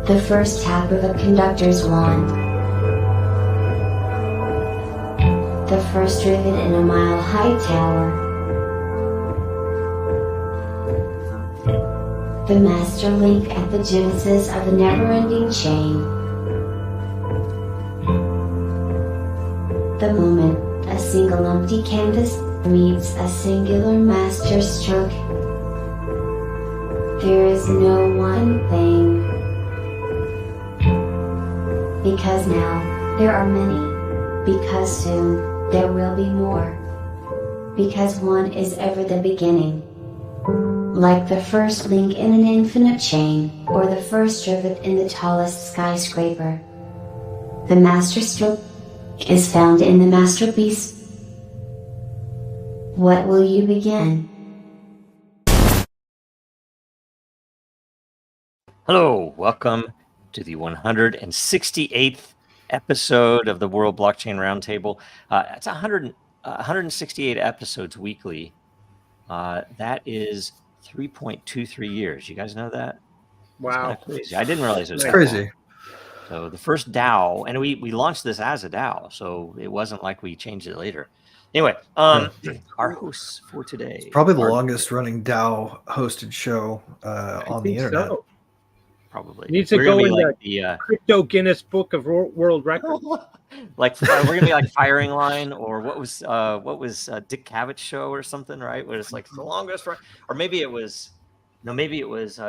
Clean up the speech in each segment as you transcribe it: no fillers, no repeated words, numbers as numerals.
The first tap of a conductor's wand. The first rivet in a mile-high tower. The master link at the genesis of a never-ending chain. The moment a single empty canvas meets a singular master stroke. There is no one thing. Because now, there are many. Because soon, there will be more. Because one is ever the beginning. Like the first link in an infinite chain, or the first rivet in the tallest skyscraper. The master stroke is found in the masterpiece. What will you begin? Hello, welcome to the 168th episode of the World Blockchain Roundtable. It's 168 episodes weekly. That is 3.23 years. You guys know that? Wow. That's kind of crazy. I didn't realize it was that crazy. long. So the first DAO, and we launched this as a DAO, so it wasn't like we changed it later. Anyway, our hosts for today. It's probably the longest running DAO hosted show on the internet. So. Probably Needs to go in like the Crypto Guinness Book of World Records. Like we're gonna be like Firing Line, or what was Dick Cavett show or something, right? Where it's like the longest run, or maybe it was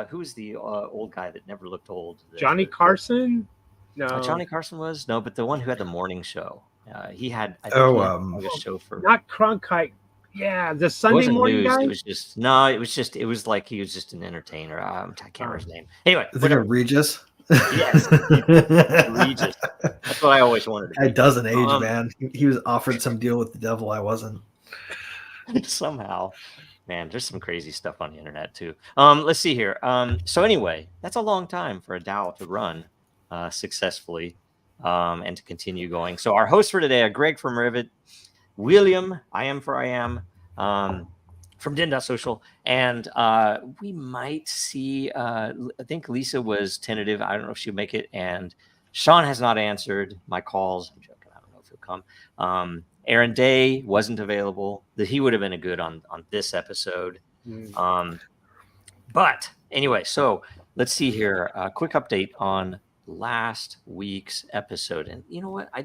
who's the old guy that never looked old? Johnny Carson? No, Johnny Carson was no, but the one who had the morning show. He had he had a show for not Cronkite. Yeah, the Sunday morning news. guy. It was like he was just an entertainer. I can't remember his name. Anyway, is it Regis? Yes, Regis. That's what I always wanted to be. It doesn't age, man. He was offered some deal with the devil. I wasn't. Somehow, man, there's some crazy stuff on the internet too. Let's see here. So anyway, that's a long time for a DAO to run successfully and to continue going. So our hosts for today are Greg from Rivet, William, I am from Den.social, and we might see. I think Lisa was tentative. I don't know if she'll make it, and Sean has not answered my calls. I'm joking. I don't know if he'll come. Aaron Day wasn't available. That he would have been a good on this episode. But anyway, so let's see here. A quick update on last week's episode, and you know what? I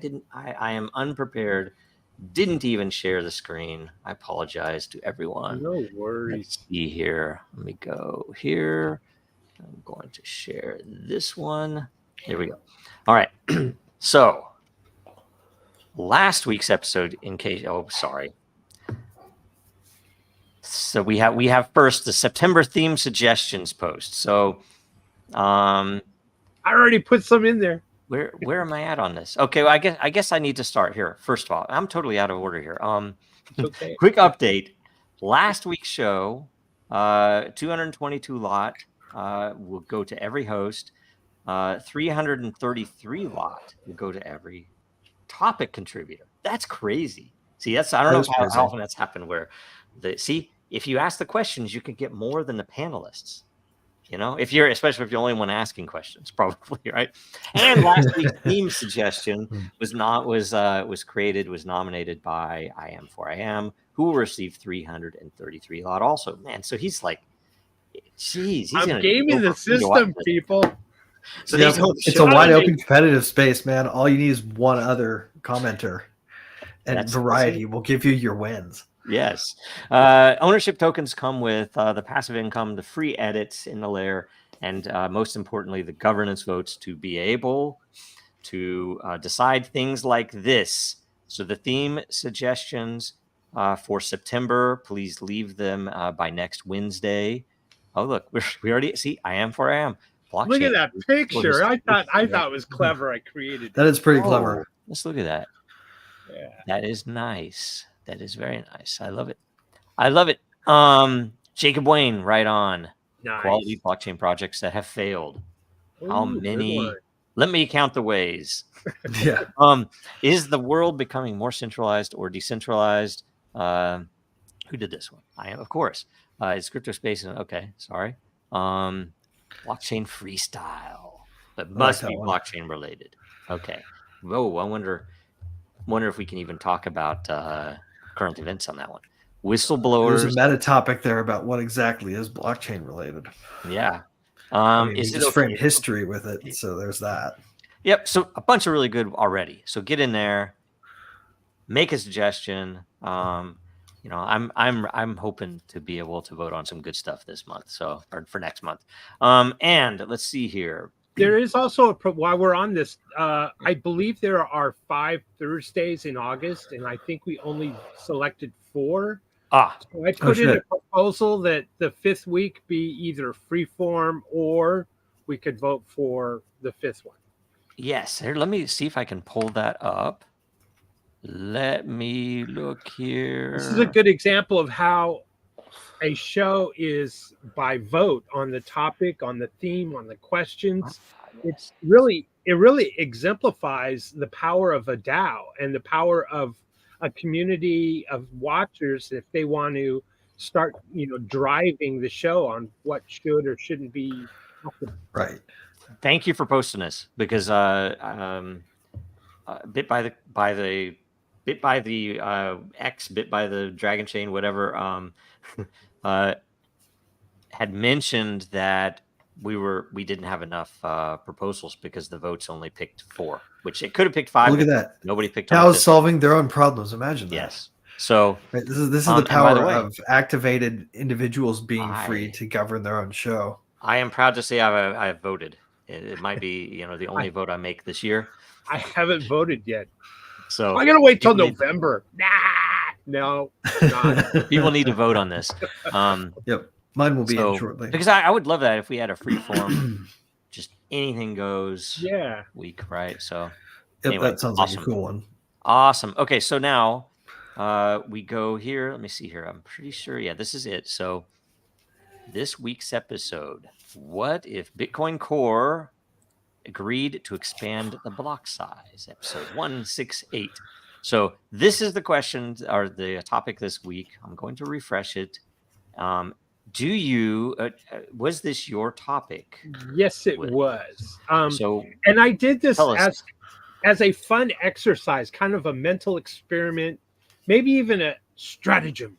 am unprepared. Didn't even share the screen. I apologize to everyone. No worries. Let's see here. Let me go here. I'm going to share this one. Here we go. All right. So last week's episode, sorry. So we have first the September theme suggestions post. So I already put some in there. Where am I at on this? Okay, well, I guess I need to start here. First of all, I'm totally out of order here. Okay. Quick update. Last week's show, 222 lot will go to every host. 333 lot will go to every topic contributor. That's crazy. See, I don't know how often that's happened. Where if you ask the questions, you can get more than the panelists. You know, especially if you're the only one asking questions, probably, right? And last week's theme suggestion was nominated by I Am, who will receive 333 lot also. Man, so he's like, geez, I'm gaming the system, people. So it's a wide open competitive space, man. All you need is one other commenter, and variety will give you your wins. Yes. Ownership tokens come with the passive income, the free edits in the layer, and most importantly, the governance votes to be able to decide things like this. So the theme suggestions for September, please leave them by next Wednesday. Oh, look, we already see I Am. Blockchain. Look at that picture. I thought it was clever. I created that. Is pretty clever. Let's look at that. Yeah. That is nice. That is very nice. I love it. Jacob Wayne, right on. Nice. Quality blockchain projects that have failed. Ooh, how many? Let me count the ways. Yeah. Is the world becoming more centralized or decentralized? Who did this one? I am, of course. It's crypto space. Okay, sorry. Blockchain freestyle. but must like be that one. blockchain related. Okay. Whoa, I wonder if we can even talk about current events on that one. Whistleblowers. There's a meta topic there about what exactly is blockchain related. Yeah. I mean, Is you it just frame okay? history with it, so there's that. Yep. So a bunch of really good already. So get in there, make a suggestion. I'm hoping to be able to vote on some good stuff this month. So, or for next month. And let's see here. There is also while we're on this, I believe there are 5 Thursdays in August, and I think we only selected 4. So I put in a proposal that the 5th week be either free form or we could vote for the 5th one. Yes. Here, let me see if I can pull that up. Let me look here. This is a good example of how a show is by vote on the topic, on the theme, on the questions. It really exemplifies the power of a DAO and the power of a community of watchers if they want to start, driving the show on what should or shouldn't be happening. Right. Thank you for posting this because bit by the X, bit by the Dragon Chain, whatever, had mentioned that we didn't have enough proposals because the votes only picked 4, which it could have picked 5. Look at that. Nobody picked. DAOs solving their own problems. Imagine that. Yes. So right, this is the power of activated individuals being free to govern their own show. I am proud to say I've voted. It might be the only vote I make this year. I haven't voted yet, so I'm gonna wait till November. No, people need to vote on this. Yep, mine will be in shortly. Because I would love that if we had a free form, just anything goes. Week, right? So anyway, that sounds like a cool one. Awesome. Okay, so now we go here. Let me see here. I'm pretty sure. Yeah, this is it. So this week's episode: what if Bitcoin Core agreed to expand the block size? Episode 168. So this is the question or the topic this week. I'm going to refresh it. Do you was this your topic? Yes, it was. So, and I did this as a fun exercise, kind of a mental experiment, maybe even a stratagem.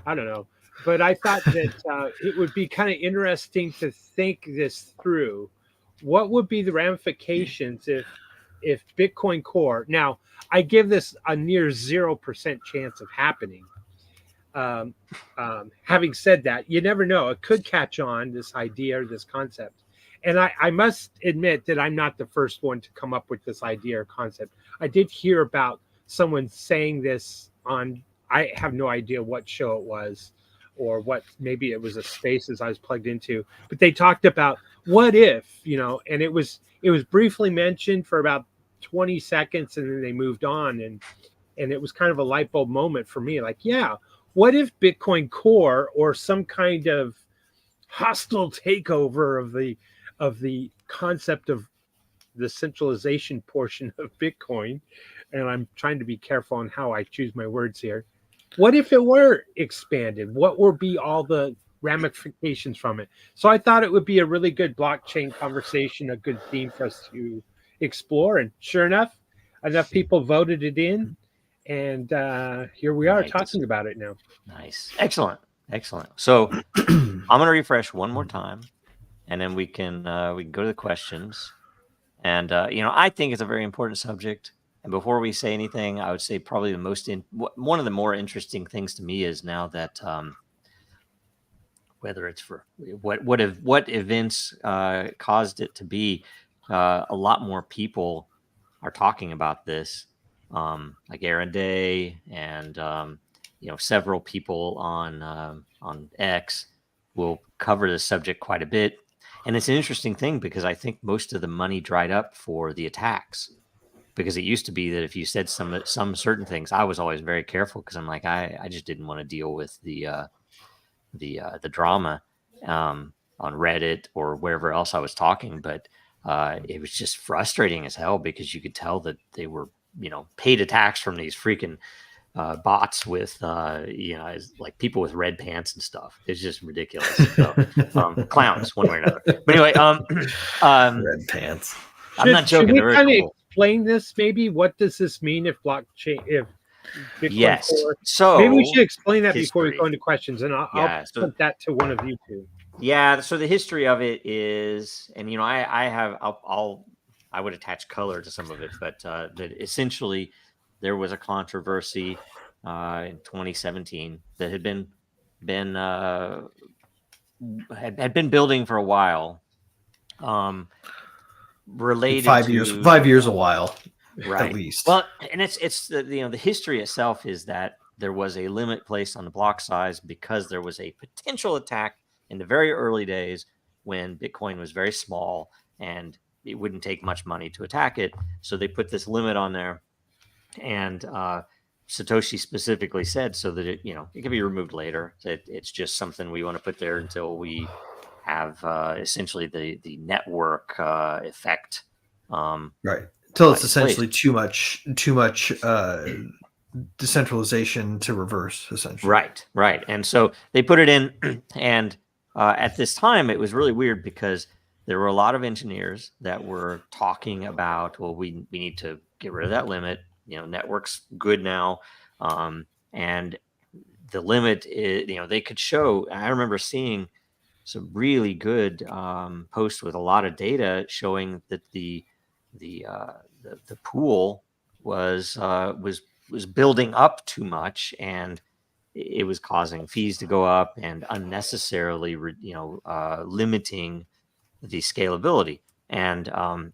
I don't know, but I thought that it would be kind of interesting to think this through. What would be the ramifications if Bitcoin Core? Now, I give this a near 0% chance of happening. Having said that, you never know. It could catch on, this idea or this concept. And I must admit that I'm not the first one to come up with this idea or concept. I did hear about someone saying this on, I have no idea what show it was or what, maybe it was a Spaces I was plugged into, but they talked about what if, and it was briefly mentioned for about 20 seconds and then they moved on. And it was kind of a light bulb moment for me. Like, yeah, what if Bitcoin Core or some kind of hostile takeover of the concept of the centralization portion of Bitcoin, and I'm trying to be careful on how I choose my words here. What if it were expanded? What would be all the ramifications from it? So I thought it would be a really good blockchain conversation, a good theme for us to explore. And sure enough people voted it in. And here we are talking about it now. Nice. Excellent. So I'm going to refresh one more time, and then we can go to the questions. And, I think it's a very important subject. And before we say anything, I would say probably one of the more interesting things to me is now that whether it's for what events caused it to be, a lot more people are talking about this, like Aaron Day and several people on X will cover this subject quite a bit. And it's an interesting thing because I think most of the money dried up for the attacks, because it used to be that if you said some certain things, I was always very careful because I'm like, I just didn't want to deal with the drama on Reddit or wherever else I was talking. But it was just frustrating as hell because you could tell that they were, paid attacks from these freaking bots with like people with red pants and stuff. It's just ridiculous. So, clowns, one way or another. But anyway, Red pants. I'm not joking. Should we They're very kind of cool. explain this? Maybe what does this mean if blockchain, if Bitcoin Yes. Core? So Maybe we should explain that before we history. go into questions, and I'll put that to one of you two. Yeah. So the history of it is, and I would attach color to some of it, but that essentially there was a controversy in 2017 that had been had been building for a while, related 5 years. to 5 years, a while, right. at least. Well, and it's the history itself is that there was a limit placed on the block size because there was a potential attack in the very early days when Bitcoin was very small and it wouldn't take much money to attack it. So they put this limit on there, and Satoshi specifically said so that it can be removed later. That it's just something we want to put there until we have essentially the network effect. Right. Until it's essentially too much decentralization to reverse, essentially. Right. And so they put it in, and at this time, it was really weird because there were a lot of engineers that were talking about, well, we need to get rid of that limit. Network's good now. And the limit is, they could show, I remember seeing some really good posts with a lot of data showing that the pool was building up too much, and it was causing fees to go up and unnecessarily limiting the scalability. And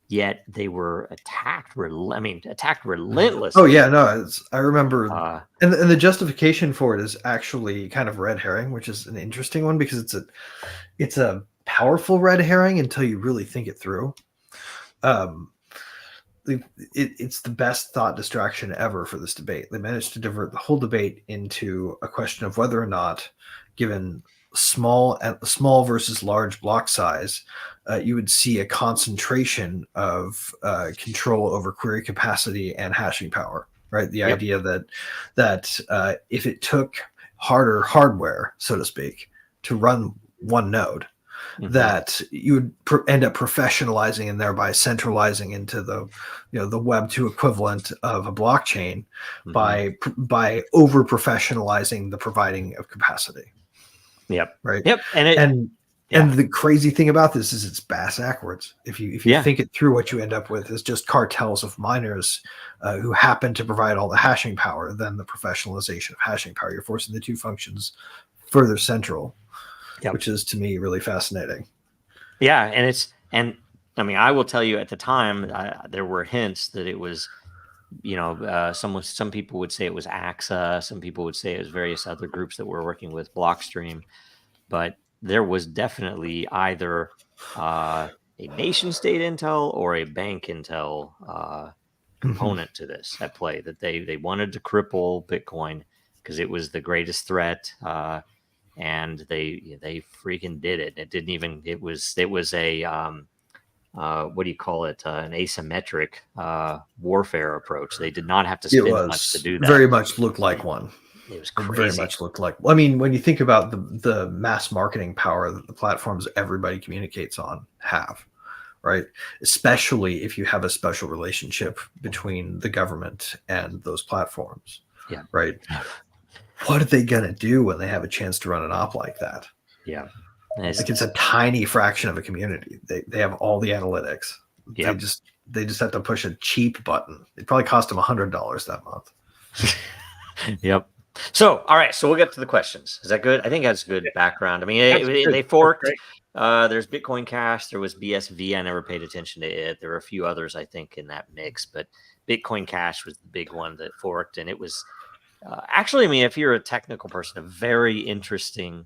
yet they were attacked relentlessly. Oh yeah, no, I remember, and the justification for it is actually kind of red herring, which is an interesting one because it's a powerful red herring until you really think it through. It's the best thought distraction ever for this debate. They managed to divert the whole debate into a question of whether or not, given small versus large block size, you would see a concentration of control over query capacity and hashing power. Right, the idea that if it took harder hardware, so to speak, to run one node, that you would end up professionalizing and thereby centralizing into the Web 2 equivalent of a blockchain by over professionalizing the providing of capacity. Right. And the crazy thing about this is it's bass backwards. If you think it through, what you end up with is just cartels of miners who happen to provide all the hashing power, then the professionalization of hashing power. You're forcing the two functions further central. Which is, to me, really fascinating. Yeah, and I will tell you, at the time, there were hints that it was, some people would say it was AXA, some people would say it was various other groups that were working with Blockstream, but there was definitely either a nation state intel or a bank intel component to this at play, that they wanted to cripple Bitcoin because it was the greatest threat. And they freaking did it. It didn't even. It was a what do you call it? An asymmetric warfare approach. They did not have to spend much to do that. Very much looked like one. It was crazy. Very much looked like. I mean, when you think about the mass marketing power that the platforms everybody communicates on have, right? Especially if you have a special relationship between the government and those platforms. Yeah. Right. What are they going to do when they have a chance to run an op like that? Yeah. It's a tiny fraction of a community. They have all the analytics. Yep. They just have to push a cheap button. It probably cost them $100 that month. Yep. So, all right. So we'll get to the questions. Is that good? I think that's good background. I mean, they forked. There's Bitcoin Cash. There was BSV. I never paid attention to it. There were a few others, I think, in that mix. But Bitcoin Cash was the big one that forked. And it was... actually, I mean, if you're a technical person, a very interesting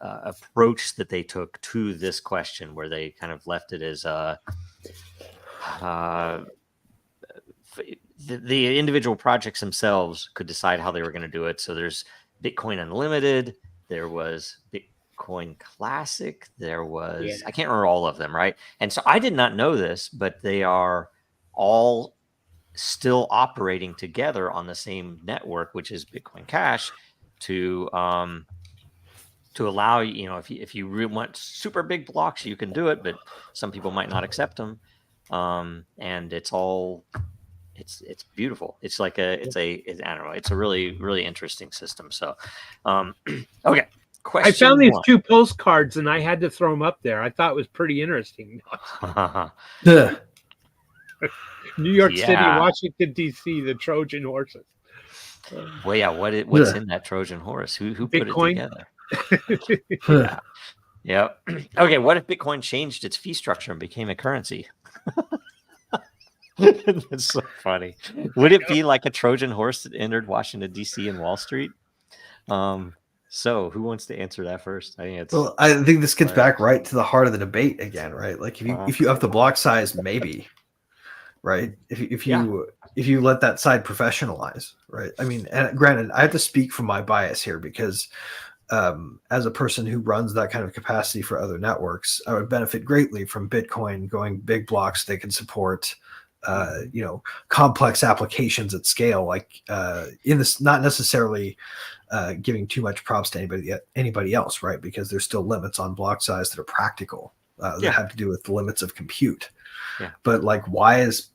approach that they took to this question, where they kind of left it as the individual projects themselves could decide how they were going to do it. So there's Bitcoin Unlimited, there was Bitcoin Classic, there was, I can't remember all of them, right? And so I did not know this, but they are all still operating together on the same network, which is Bitcoin Cash, to allow if you really want super big blocks, you can do it, but some people might not accept them, and it's beautiful. It's like I don't know. It's a really, really interesting system. So, okay. Question I found these 1. 2 postcards and I had to throw them up there. I thought it was pretty interesting. Yeah. New York City, Yeah. Washington, D.C., the Trojan horses. Well, yeah. What's in that Trojan horse? Who put Bitcoin? it together? Yeah. Okay. What if Bitcoin changed its fee structure and became a currency? That's so funny. Would it be like a Trojan horse that entered Washington, D.C. and Wall Street? So who wants to answer that first? I think this gets back right to the heart of the debate again, right? Like if you up the block size, maybe, right? If you let that side professionalize, right? I mean, and granted, I have to speak from my bias here because as a person who runs that kind of capacity for other networks, I would benefit greatly from Bitcoin going big blocks. They can support complex applications at scale, like in this, not necessarily giving too much props to anybody else, right? Because there's still limits on block size that are practical that have to do with the limits of compute. Yeah. But like, why is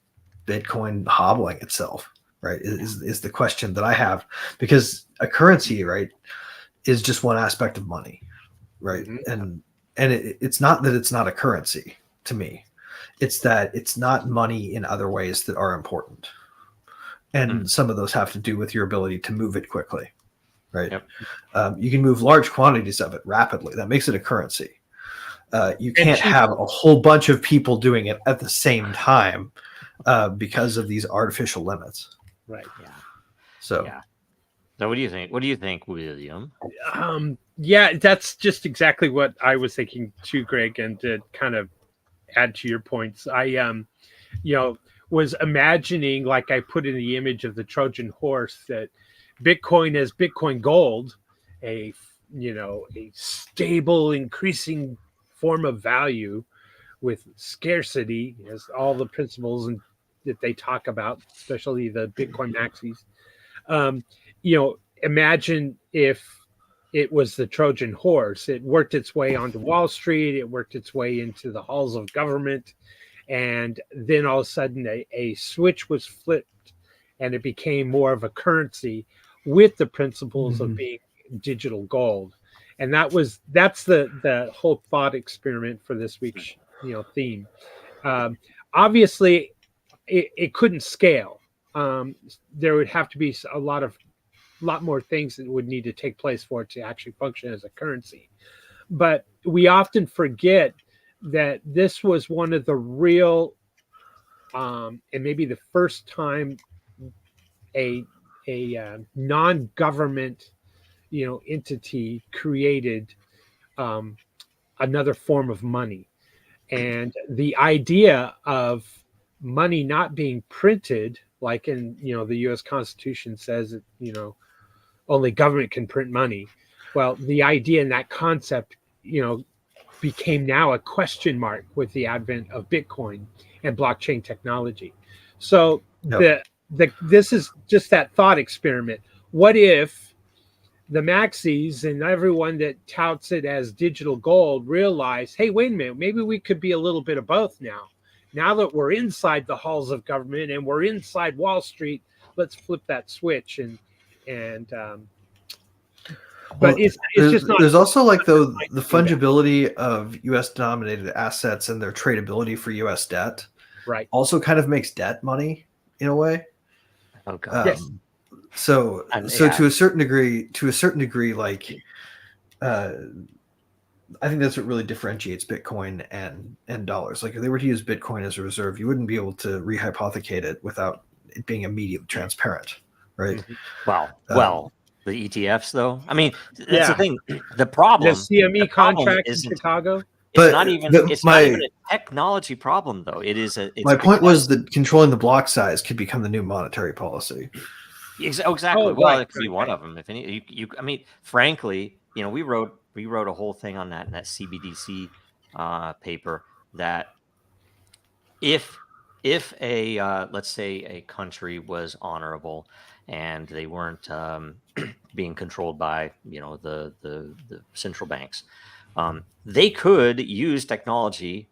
Bitcoin hobbling itself, right? Is the question that I have, because a currency, right, is just one aspect of money, right? Mm-hmm. And it's not that it's not a currency to me. It's that it's not money in other ways that are important. And some of those have to do with your ability to move it quickly, right? Yep. You can move large quantities of it rapidly. That makes it a currency. You can't have a whole bunch of people doing it at the same time because of these artificial limits. Right. Yeah. So. Yeah. So what do you think? What do you think, William? Yeah, that's just exactly what I was thinking too, Greg. And to kind of add to your points, I was imagining, like I put in the image of the Trojan horse, that Bitcoin as Bitcoin gold, a stable, increasing form of value with scarcity, as all the principles that they talk about, especially the Bitcoin maxis. Imagine if it was the Trojan horse. It worked its way onto Wall Street. It worked its way into the halls of government. And then all of a sudden a switch was flipped and it became more of a currency with the principles of being digital gold. And that's the whole thought experiment for this week's theme. Obviously, it couldn't scale. There would have to be a lot more things that would need to take place for it to actually function as a currency. But we often forget that this was one of the real, and maybe the first time a non-government, entity created another form of money. And the idea of money not being printed, like in, the U.S. Constitution says that, only government can print money. Well, the idea and that concept, became now a question mark with the advent of Bitcoin and blockchain technology. So this is just that thought experiment. What if the maxis and everyone that touts it as digital gold realize, hey, wait a minute, maybe we could be a little bit of both now. Now that we're inside the halls of government and we're inside Wall Street, let's flip that switch but it's just not. There's also like the fungibility of U.S. denominated assets and their tradability for U.S. debt. Right. Also, kind of makes debt money in a way. Oh God. Yes. So to a certain degree, like, I think that's what really differentiates Bitcoin and dollars. Like, if they were to use Bitcoin as a reserve, you wouldn't be able to rehypothecate it without it being immediately transparent, right? Well. The ETFs, though. I mean, that's the thing. The problem. The CME contract in Chicago. It's not even a technology problem, though. It is my point was that controlling the block size could become the new monetary policy. Exactly. It could be one of them. If any, I mean, frankly, we wrote a whole thing on that in that CBDC paper, that if if a let's say a country was honorable and they weren't being controlled by the central banks, they could use technology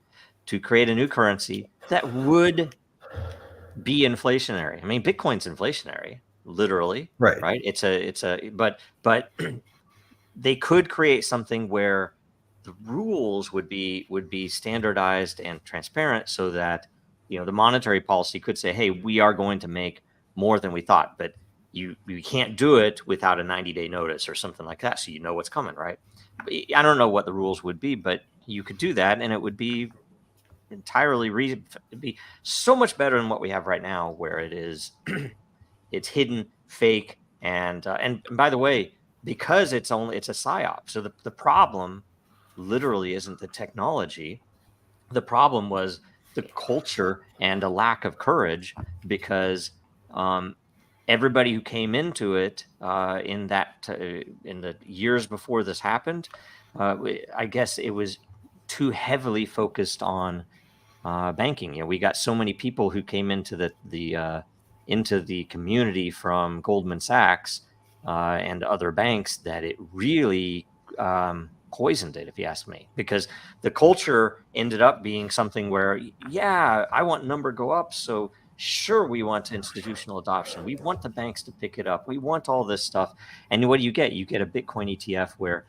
to create a new currency that would be inflationary. I mean, Bitcoin's inflationary, literally, Right. right? But they could create something where the rules would be standardized and transparent, so that the monetary policy could say, hey, we are going to make more than we thought, but you can't do it without a 90-day notice or something like that, so you know what's coming, right? I don't know what the rules would be, but you could do that, and it would be entirely it'd be so much better than what we have right now, where it is it's hidden, fake, and by the way, because it's a psyop. So the problem literally isn't the technology. The problem was the culture and a lack of courage, because um, everybody who came into it in the years before this happened, I guess it was too heavily focused on banking. We got so many people who came into the community from Goldman Sachs and other banks, that it really poisoned it, if you ask me, because the culture ended up being something where, yeah, I want number go up, so sure, we want institutional adoption. We want the banks to pick it up. We want all this stuff. And what do you get? You get a Bitcoin ETF where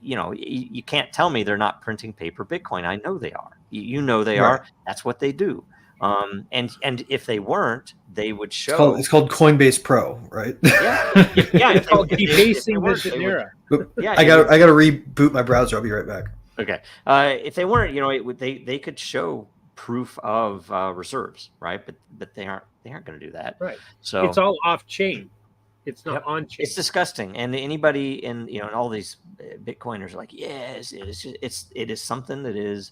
you can't tell me they're not printing paper Bitcoin. I know they are. You know they Right. are. That's what they do. And if they weren't, they would It's show. called Coinbase Pro, right? Yeah, It's called if they debasing the weren't, they would. Genera. Yeah, I got to reboot my browser. I'll be right back. Okay. If they weren't, they could show proof of reserves, right? But they aren't going to do that. Right. So It's all off chain. It's not Yep. on chain. It's disgusting, and anybody in and all these Bitcoiners are like, yes, it is something that is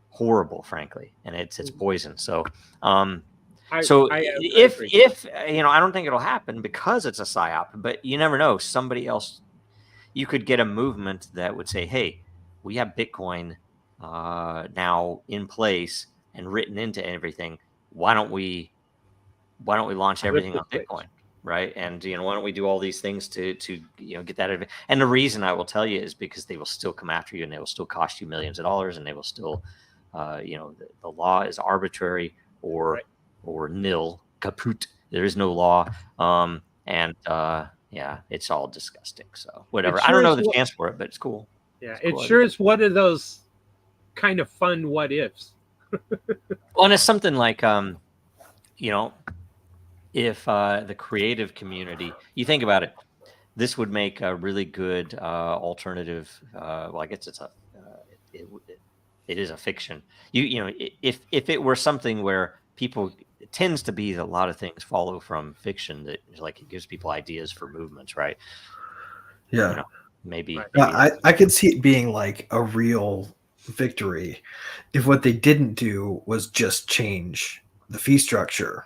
horrible, frankly, and it's poison. So, if agree. I don't think it'll happen because it's a psyop, but you never know. Somebody else, you could get a movement that would say, hey, we have Bitcoin now in place and written into everything. Why don't we launch everything on Bitcoin? Right. And, why don't we do all these things to get that. And the reason I will tell you is because they will still come after you, and they will still cost you millions of dollars, and they will still, the law is arbitrary or nil, kaput. There is no law. Yeah, it's all disgusting. So whatever. I don't know the chance for it, but it's cool. Yeah. It sure is one of those kind of fun what ifs. Well, and it's something like, if the creative community, you think about it, this would make a really good alternative. Well, I guess it is a fiction. If it were something where people, it tends to be that a lot of things follow from fiction, that like it gives people ideas for movements, right? Yeah. Maybe. I could see it being like a real victory if what they didn't do was just change the fee structure.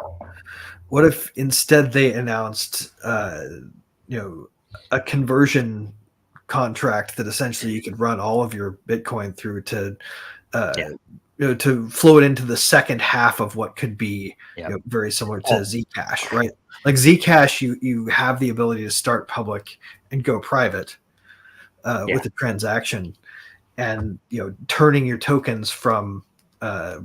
What if instead they announced, a conversion contract that essentially you could run all of your Bitcoin through to, to flow it into the second half of what could be very similar to Zcash, right? Like Zcash, you have the ability to start public and go private with a transaction, and turning your tokens from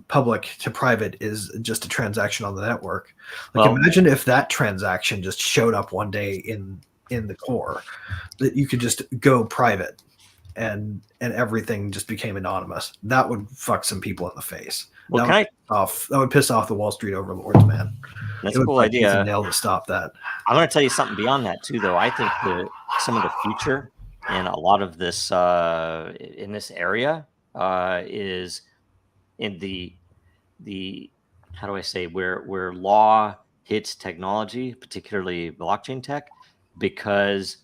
public to private is just a transaction on the network. Like, imagine if that transaction just showed up one day in the core, that you could just go private and everything just became anonymous. That would fuck some people in the face. Well, that would piss off the Wall Street overlords, man. That's a cool idea. Nail to stop that. I'm going to tell you something beyond that too, though. I think some of the future in a lot of this in this area is in the how do I say, where law hits technology, particularly blockchain tech, because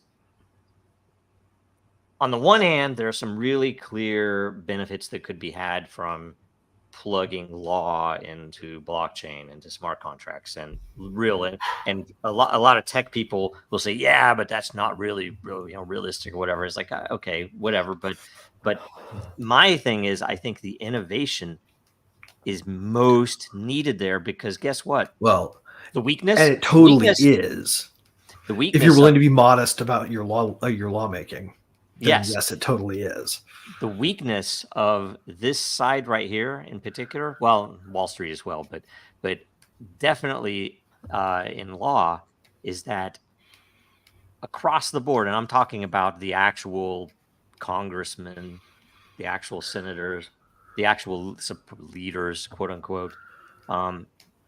on the one hand, there are some really clear benefits that could be had from plugging law into blockchain, into smart contracts, and a lot of tech people will say, yeah, but that's not really realistic or whatever. It's like, okay, whatever. But my thing is, I think the innovation is most needed there, because guess what? Well, The weakness, and it totally weakness, is. the weakness. If you're willing to be modest about your lawmaking, then yes, yes, it totally is. the weakness of this side right here in particular, well, Wall Street as well, but definitely in law, is that across the board, and I'm talking about the actual congressmen, the actual senators, the actual leaders, quote unquote.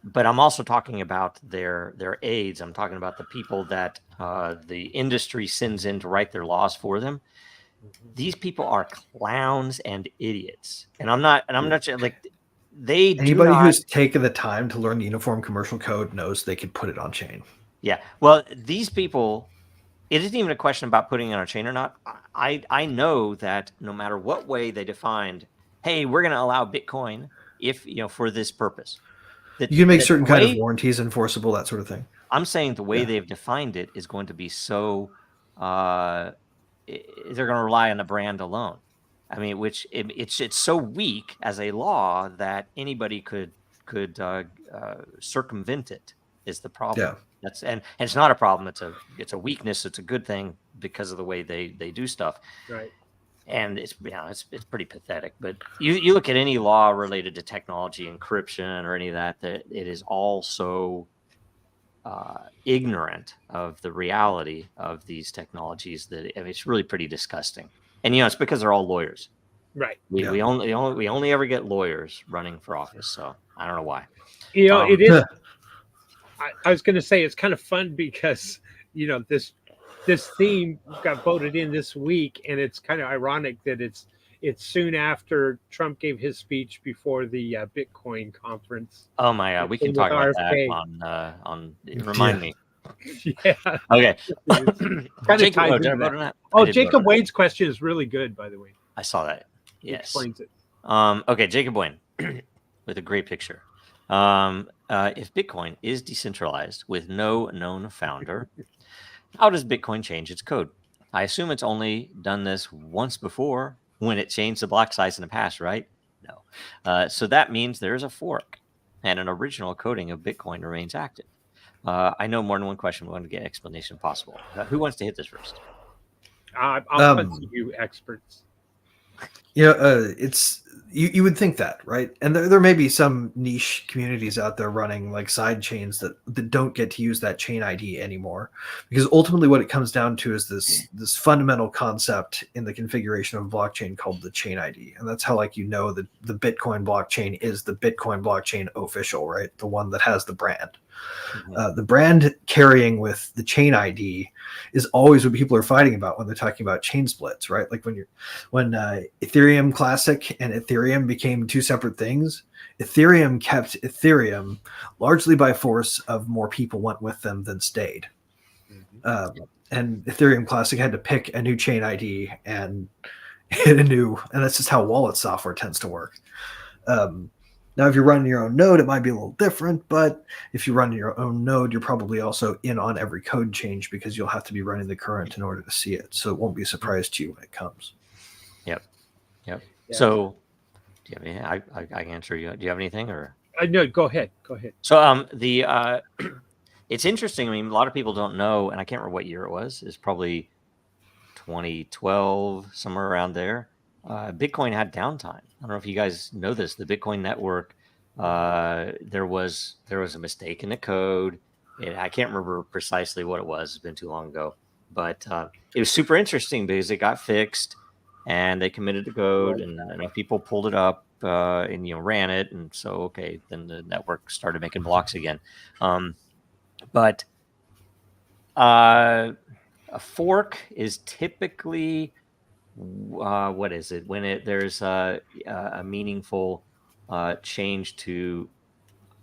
But I'm also talking about their aides. I'm talking about the people that the industry sends in to write their laws for them. These people are clowns and idiots, and I'm not like, they do Anybody not. who's taken the time to learn the Uniform Commercial Code knows they could put it on chain. Yeah, well, these people, it isn't even a question about putting it on a chain or not. I know that no matter what way they defined, hey, we're going to allow Bitcoin if, for this purpose. You can make that certain the kind of way- warranties enforceable, that sort of thing. I'm saying the way Yeah. they've defined it is going to be so, they're going to rely on the brand alone. I mean, which it's so weak as a law that anybody could circumvent it, is the problem. Yeah. That's and it's not a problem. It's a weakness. It's a good thing because of the way they do stuff. Right. And it's pretty pathetic. But you look at any law related to technology, encryption, or any of that it is all so ignorant of the reality of these technologies that it's really pretty disgusting. And it's because they're all lawyers. Right. We only ever get lawyers running for office. So I don't know why. It is. I was going to say it's kind of fun because this theme got voted in this week, and it's kind of ironic that it's soon after Trump gave his speech before the Bitcoin conference. Oh my God, we can talk about that on remind me. Yeah. Okay. Jacob, Jacob Wayne's question is really good, by the way. I saw that. Yes. Explains it. Okay, Jacob Wayne with a great picture. If Bitcoin is decentralized with no known founder, how does Bitcoin change its code? I assume it's only done this once before when it changed the block size in the past, right? No. So that means there's a fork and an original coding of Bitcoin remains active. I know more than one question. We want to get explanation if possible. Who wants to hit this first? I'll put you experts. It's you would think that, right? And there may be some niche communities out there running like side chains that don't get to use that chain ID anymore, because ultimately what it comes down to is this fundamental concept in the configuration of a blockchain called the chain ID, and that's how the Bitcoin blockchain is the Bitcoin blockchain official, right? The one that has the brand. Mm-hmm. The brand carrying with the chain ID is always what people are fighting about when they're talking about chain splits, right? Like when Ethereum Classic and Ethereum became two separate things, Ethereum kept Ethereum largely by force of more people went with them than stayed. Mm-hmm. And Ethereum Classic had to pick a new chain ID and hit and that's just how wallet software tends to work. Now, if you're running your own node, it might be a little different, but if you run your own node, you're probably also in on every code change because you'll have to be running the current in order to see it. So it won't be a surprise to you when it comes. Yep. Yeah. So, do you have anything? I can answer you. Do you have anything or? No, go ahead. So, it's interesting. I mean, a lot of people don't know, and I can't remember what year it was. It's probably 2012, somewhere around there. Bitcoin had downtime. I don't know if you guys know this. The Bitcoin network, there was a mistake in the code. I can't remember precisely what it was. It's been too long ago. But it was super interesting because it got fixed, and they committed the code, and enough people pulled it up and ran it, and so then the network started making blocks again. But a fork is typically what is it when there's a meaningful change to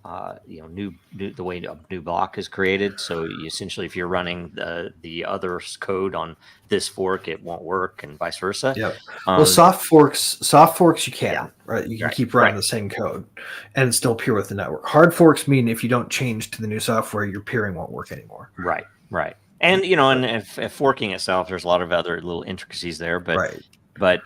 the way a new block is created. So essentially, if you're running the other code on this fork, it won't work, and vice versa. Yeah. Well, soft forks you can, right? You can keep running the same code and still peer with the network. Hard forks mean if you don't change to the new software, your peering won't work anymore. Right. And and if forking itself, there's a lot of other little intricacies there, but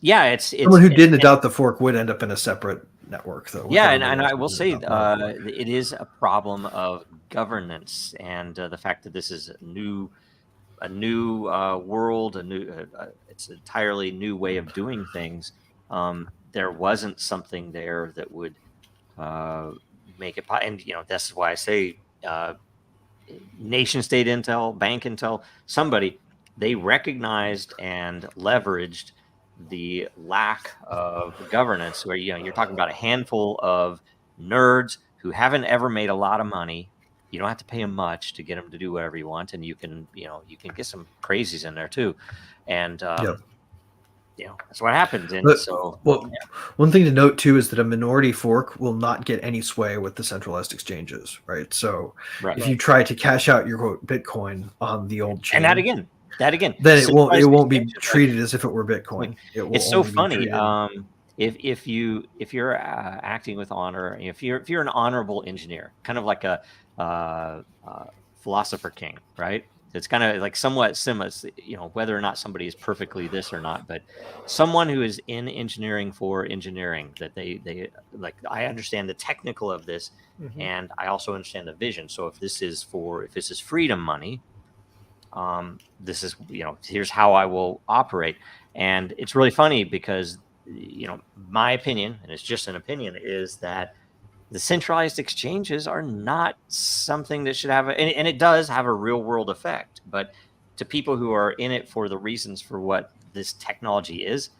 yeah, it's someone who didn't adopt the fork would end up in a separate network, though. with Yeah, everybody and else I will using say it not network. it is a problem of governance, and the fact that this is a new world, it's an entirely new way of doing things. There wasn't something there that would uh, make it, and that's why I say nation state intel, bank intel, somebody, they recognized and leveraged the lack of governance, where you're talking about a handful of nerds who haven't ever made a lot of money. You don't have to pay them much to get them to do whatever you want, and you can get some crazies in there too, and Yep. that's what happened. And But so well, one thing to note too is that a minority fork will not get any sway with the centralized exchanges, right? So right, if you try to cash out your quote Bitcoin on the old chain, and that again, then it won't centralized be exchanges, like, treated as if it were Bitcoin. It will it's so only be funny. treated. If you're acting with honor, if you're an honorable engineer, kind of like a philosopher king, right? It's kind of like somewhat similar, whether or not somebody is perfectly this or not, but someone who is in engineering for engineering, that they like, I understand the technical of this, and I also understand the vision. So if this is freedom money, this is, here's how I will operate. And it's really funny because, my opinion, and it's just an opinion, is that the centralized exchanges are not something that should have and it does have a real world effect, but to people who are in it for the reasons for what this technology is,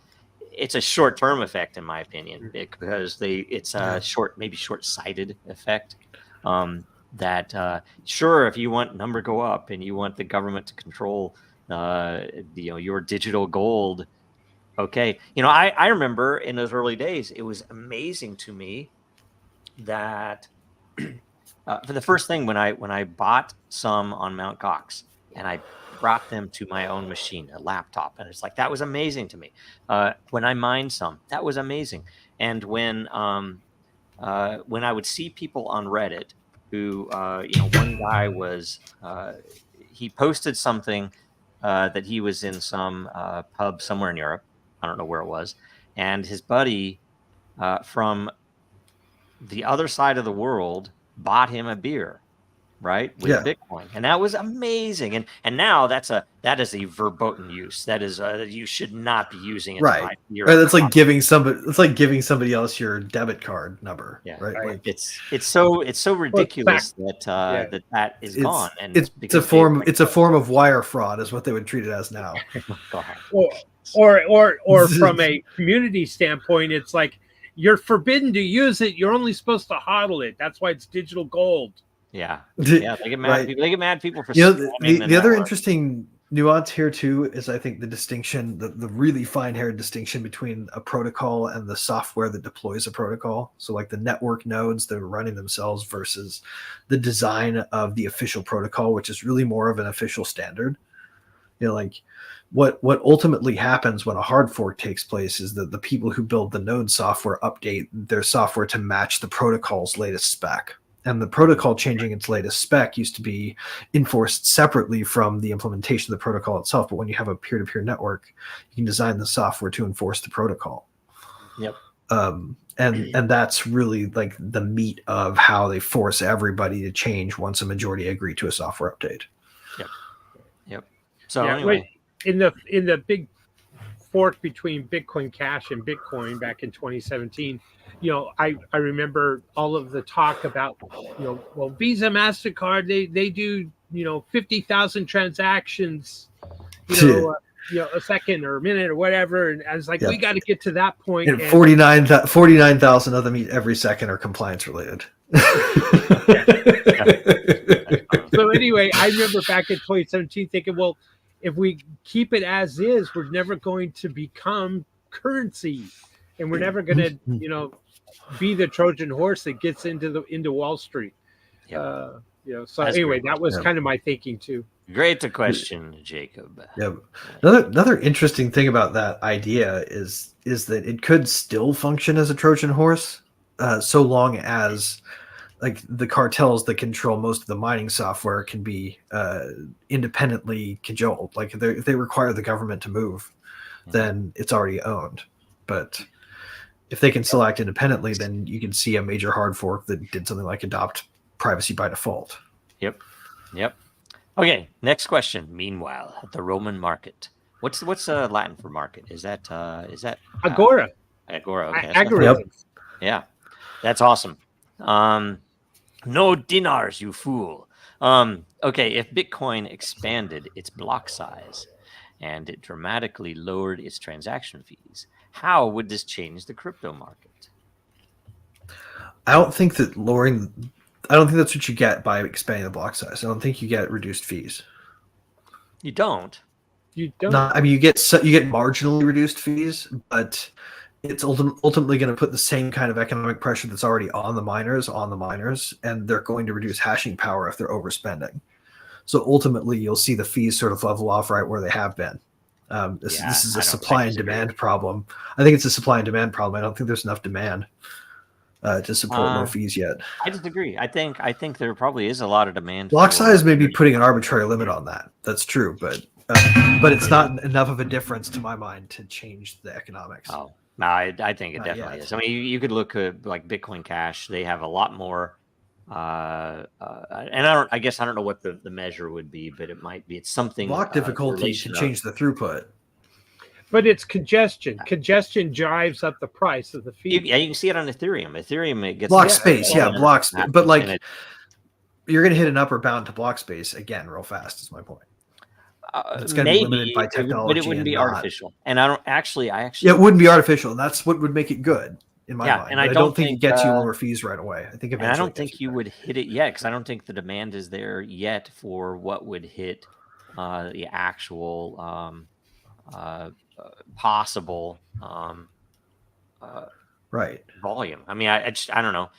it's a short-term effect, in my opinion, because it's a short-sighted effect. That sure, if you want number go up and you want the government to control your digital gold, okay. I remember in those early days, it was amazing to me that for the first thing, when I bought some on Mount Gox and I brought them to my own machine, a laptop, and it's like, that was amazing to me. When I mined some, that was amazing. And when I would see people on Reddit who, one guy was, he posted something that he was in some pub somewhere in Europe. I don't know where it was. And his buddy from the other side of the world bought him a beer, right, with Bitcoin, and that was amazing. And now that is a verboten use. That is you should not be using it, Right. to buy beer. Right. It's like giving somebody else your debit card number. Yeah, right. Like, it's so ridiculous that is gone, and it's a form it's a form of wire fraud, is what they would treat it as now. or from a community standpoint, it's like, you're forbidden to use it. You're only supposed to hodl it. That's why it's digital gold. Yeah. They get mad. Right. They get mad. People for the other interesting nuance here too is, I think, the distinction, the really fine-haired distinction between a protocol and the software that deploys a protocol. So like the network nodes that are running themselves versus the design of the official protocol, which is really more of an official standard. Like what ultimately happens when a hard fork takes place is that the people who build the node software update their software to match the protocol's latest spec. And the protocol changing its latest spec used to be enforced separately from the implementation of the protocol itself. But when you have a peer-to-peer network, you can design the software to enforce the protocol. Yep. And that's really like the meat of how they force everybody to change once a majority agree to a software update. Yep. So anyway, in the big fork between Bitcoin Cash and Bitcoin back in 2017, I remember all of the talk about, well, Visa, MasterCard, they do, 50,000 transactions, a second or a minute or whatever. And I was like, we got to get to that point. And 49,000 of them every second are compliance related. So anyway, I remember back in 2017 thinking, well, if we keep it as is, we're never going to become currency, and we're never going to, be the Trojan horse that gets into Wall Street. So that's anyway, that was kind of my thinking too. Great question, Jacob. Yeah. Another interesting thing about that idea is that it could still function as a Trojan horse, so long as like the cartels that control most of the mining software can be independently cajoled. Like if they require the government to move, then it's already owned. But If they can still act independently, then you can see a major hard fork that did something like adopt privacy by default. Yep. Okay, next question. Meanwhile, at the Roman market, what's Latin for market? Is that Agora. Agora? Okay, that's Agorisms. yeah, that's awesome. No dinars, you fool. Okay, if Bitcoin expanded its block size and it dramatically lowered its transaction fees, how would this change the crypto market? I don't think that's what you get by expanding the block size. I don't think you get reduced fees. You don't. You don't. No, I mean, you get marginally reduced fees, but it's ultimately going to put the same kind of economic pressure that's already on the miners, and they're going to reduce hashing power if they're overspending. So ultimately, you'll see the fees sort of level off right where they have been. This is a supply and demand problem. I think it's a supply and demand problem. I don't think there's enough demand to support low fees yet. I disagree. I think there probably is a lot of demand. Block size may be putting an arbitrary limit on that. That's true, but it's not enough of a difference to my mind to change the economics. Oh. No, I think it definitely is. I mean, you could look at like Bitcoin Cash; they have a lot more. And I guess I don't know what the measure would be, but it might be. It's something. Block difficulty can change the throughput, but it's congestion. Congestion drives up the price of the fee. Yeah, you can see it on Ethereum. Ethereum it gets block space, block space. But like, you're going to hit an upper bound to block space again, real fast. Is my point. It's going to be limited by technology, but it wouldn't be artificial. And I actually, it wouldn't be artificial, and that's what would make it good in my mind. And I don't think it gets you lower fees right away. I think I don't think you would hit it yet, because I don't think the demand is there yet for what would hit the actual possible volume. I mean, I don't know.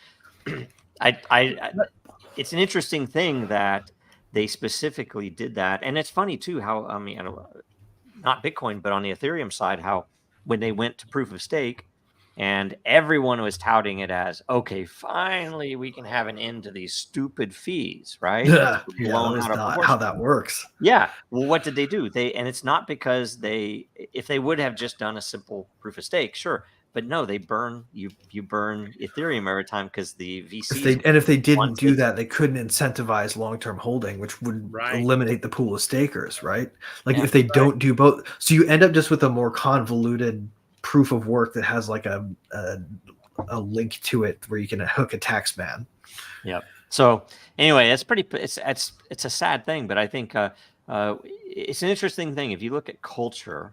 It's an interesting thing that they specifically did that. And it's funny too, how, I mean, not Bitcoin, but on the Ethereum side, how when they went to proof of stake and everyone was touting it as, okay, finally we can have an end to these stupid fees, right? That's not how that works. Yeah. Well, what did they do? And it's not because if they would have just done a simple proof of stake, sure. But no, they burn you burn Ethereum every time, because the VCs. If they didn't do that, they couldn't incentivize long-term holding, which would eliminate the pool of stakers, right? Like if they don't do both, so you end up just with a more convoluted proof of work that has like a link to it where you can hook a tax man. Yep. So anyway, it's a sad thing, but I think it's an interesting thing if you look at culture.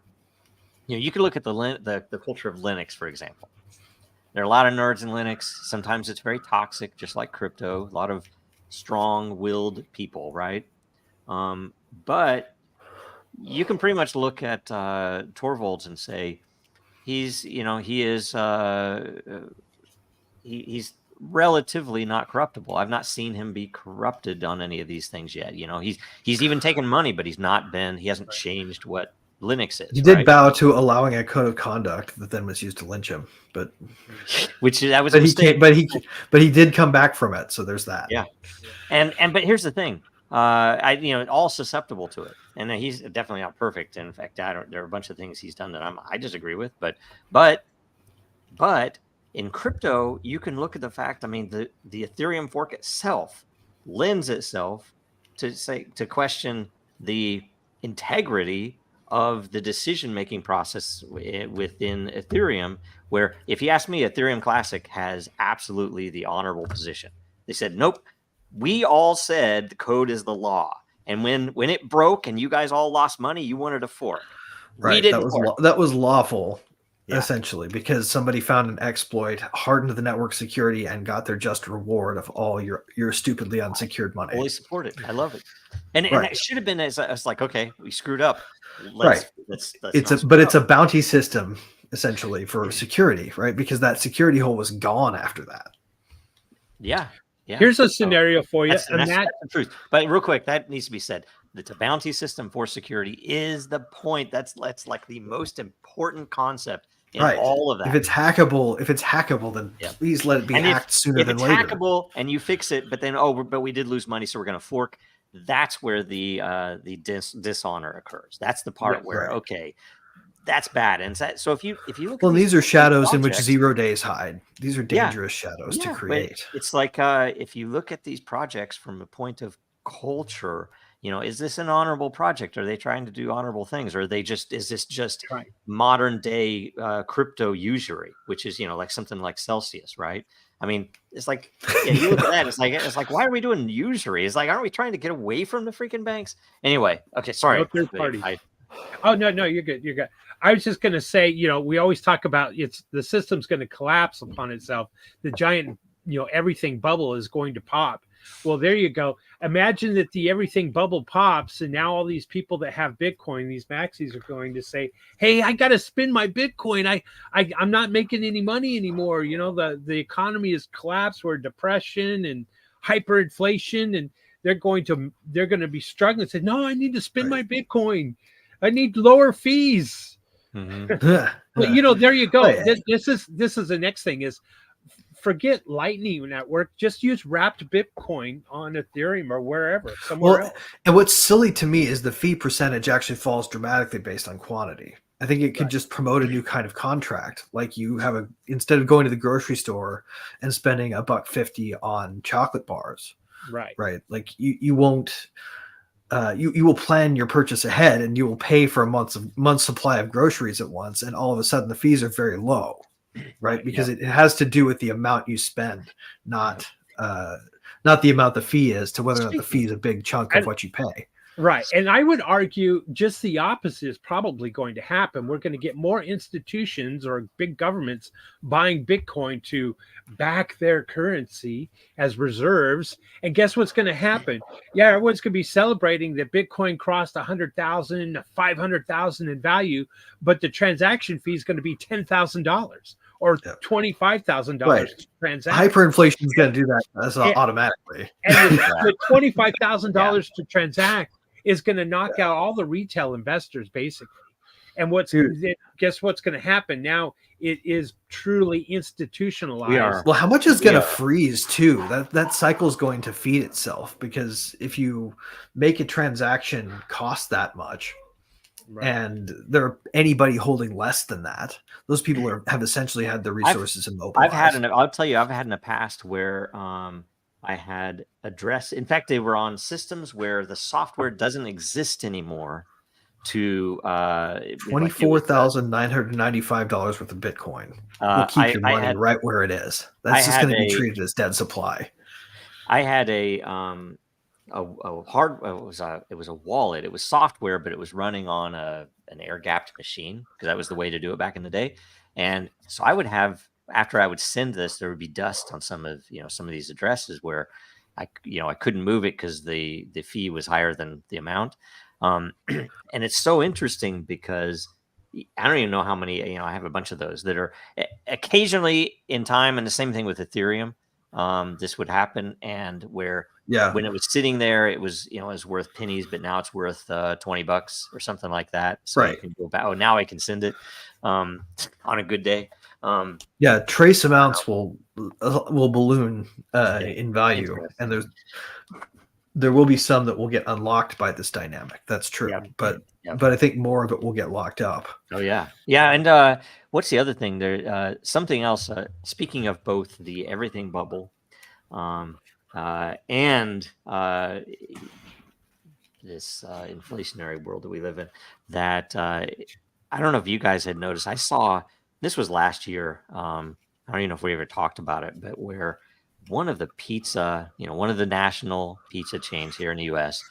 You know, you can look at the culture of Linux, for example. There are a lot of nerds in Linux. Sometimes it's very toxic, just like crypto. A lot of strong-willed people, right? But you can pretty much look at Torvalds and say he's relatively not corruptible. I've not seen him be corrupted on any of these things yet. You know, he's even taken money, but he hasn't changed what Linux is. He did bow to allowing a code of conduct that then was used to lynch him, but he did come back from it. So there's that. Yeah, but here's the thing, all susceptible to it, and he's definitely not perfect. In fact, there are a bunch of things he's done that I disagree with, but in crypto, you can look at the fact. I mean, the Ethereum fork itself lends itself to question the integrity of the decision-making process within Ethereum, where if you ask me, Ethereum Classic has absolutely the honorable position. They said, nope, we all said the code is the law. And when it broke and you guys all lost money, you wanted a fork. Right, that was lawful, essentially, because somebody found an exploit, hardened the network security, and got their just reward of all your stupidly unsecured money. I fully support it. I love it. And that should have been as like, okay, we screwed up. Let's it's a bounty system essentially for security, right? Because that security hole was gone after that. Yeah. Here's a scenario for you, that's the truth. But real quick, that needs to be said. It's a bounty system for security is the point. That's like the most important concept in all of that. If it's hackable, then please let it be hacked sooner than later. If it's hackable and you fix it, but then but we did lose money, so we're going to fork. That's where the dishonor occurs. That's the part where that's bad. And so if you look Well, at these are shadows in which projects, 0 days hide. These are yeah, dangerous shadows to yeah, but create. it's like if you look at these projects from a point of culture, is this an honorable project? Are they trying to do honorable things, or is this just Right. modern day crypto usury, which is like something like Celsius, right? I mean, it's like, yeah, you look at that, it's like, why are we doing usury? It's like, aren't we trying to get away from the freaking banks? Anyway, okay, sorry. No third parties. Oh, no, you're good. You're good. I was just going to say, we always talk about the system's going to collapse upon itself. The giant, everything bubble is going to pop. Well, there you go. Imagine that the everything bubble pops, and now all these people that have Bitcoin, these maxis, are going to say, "Hey, I got to spend my Bitcoin. I'm not making any money anymore. The economy has collapsed. We're depression and hyperinflation, and they're going to be struggling and say, "No, I need to spend my Bitcoin. I need lower fees." Mm-hmm. Well, there you go. Oh, yeah. This is the next thing is, forget Lightning Network. Just use wrapped Bitcoin on Ethereum or wherever, somewhere else. And what's silly to me is the fee percentage actually falls dramatically based on quantity. I think it could just promote a new kind of contract. Like you have instead of going to the grocery store and spending $1.50 on chocolate bars, Right. Like you won't. You will plan your purchase ahead, and you will pay for a month's supply of groceries at once, and all of a sudden the fees are very low, right? Because it has to do with the amount you spend, not the amount the fee is, to whether or not the fee is a big chunk of what you pay. Right. And I would argue just the opposite is probably going to happen. We're going to get more institutions or big governments buying Bitcoin to back their currency as reserves. And guess what's going to happen? Yeah, everyone's going to be celebrating that Bitcoin crossed 100,000, 500,000 in value, but the transaction fee is going to be $10,000 or $25,000 to transact. Hyperinflation is going to do that automatically. And the $25,000 to transact is going to knock out all the retail investors, basically. And guess what's going to happen now? It is truly institutionalized. Well, how much is going to freeze too? That cycle is going to feed itself, because if you make a transaction cost that much, and anybody holding less than that, those people have essentially had the resources immobilized. I'll tell you, I've had in the past where I had address. In fact, they were on systems where the software doesn't exist anymore. To $24,995 worth of Bitcoin will keep your money right where it is. That's just going to be treated as dead supply. I had it was a wallet. It was software, but it was running on an air-gapped machine, because that was the way to do it back in the day. And so I would have, after I would send this, there would be dust on some of these addresses where I couldn't move it because the fee was higher than the amount. And it's so interesting because I don't even know how many, I have a bunch of those that are occasionally in time. And the same thing with Ethereum. This would happen, and when it was sitting there, it was, it was worth pennies, but now it's worth $20 or something like that. So you can go back. Oh, now I can send it on a good day. Trace amounts will balloon in value, and there will be some that will get unlocked by this dynamic. That's true. But I think more of it will get locked up. Oh yeah. And what's the other thing there? Something else, speaking of both the everything bubble and this inflationary world that we live in, that I don't know if you guys had noticed, I saw, this was last year, I don't even know if we ever talked about it, but where one of the national pizza chains here in the US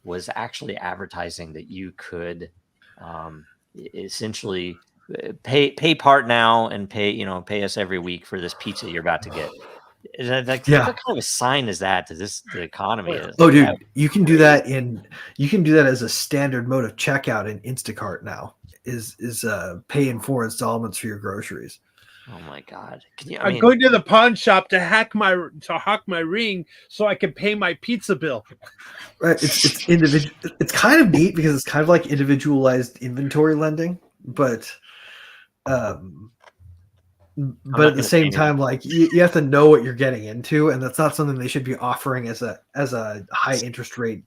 was actually advertising that you could essentially pay part now and pay us every week for this pizza you're about to get. What kind of a sign is that to the economy? Oh, dude, you can do that as a standard mode of checkout in Instacart now. Is pay in 4 installments for your groceries. Oh my God! I'm going to the pawn shop to hack my ring so I can pay my pizza bill. Right. It's individual. It's kind of neat because it's kind of like individualized inventory lending, but at the same time, like you have to know what you're getting into, and that's not something they should be offering as a high interest rate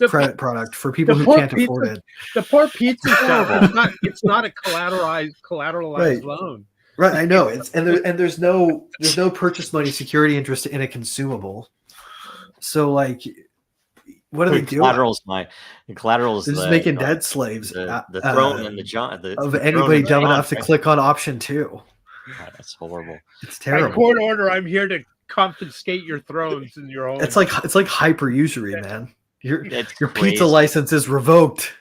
credit product for people the who poor can't afford pizza- it. The poor pizza shop. It's not a collateralized Right. loan. Right, I know. There's no purchase money security interest in a consumable. So like, what are they doing? Collateral's They're just the making dead slaves the throne and the John the of throne anybody and the dumb John, enough to right? click on option 2. God, that's horrible. It's By terrible. court order, I'm here to confiscate your thrones in your home. It's like hyper usury, man. Your It's pizza crazy. license is revoked.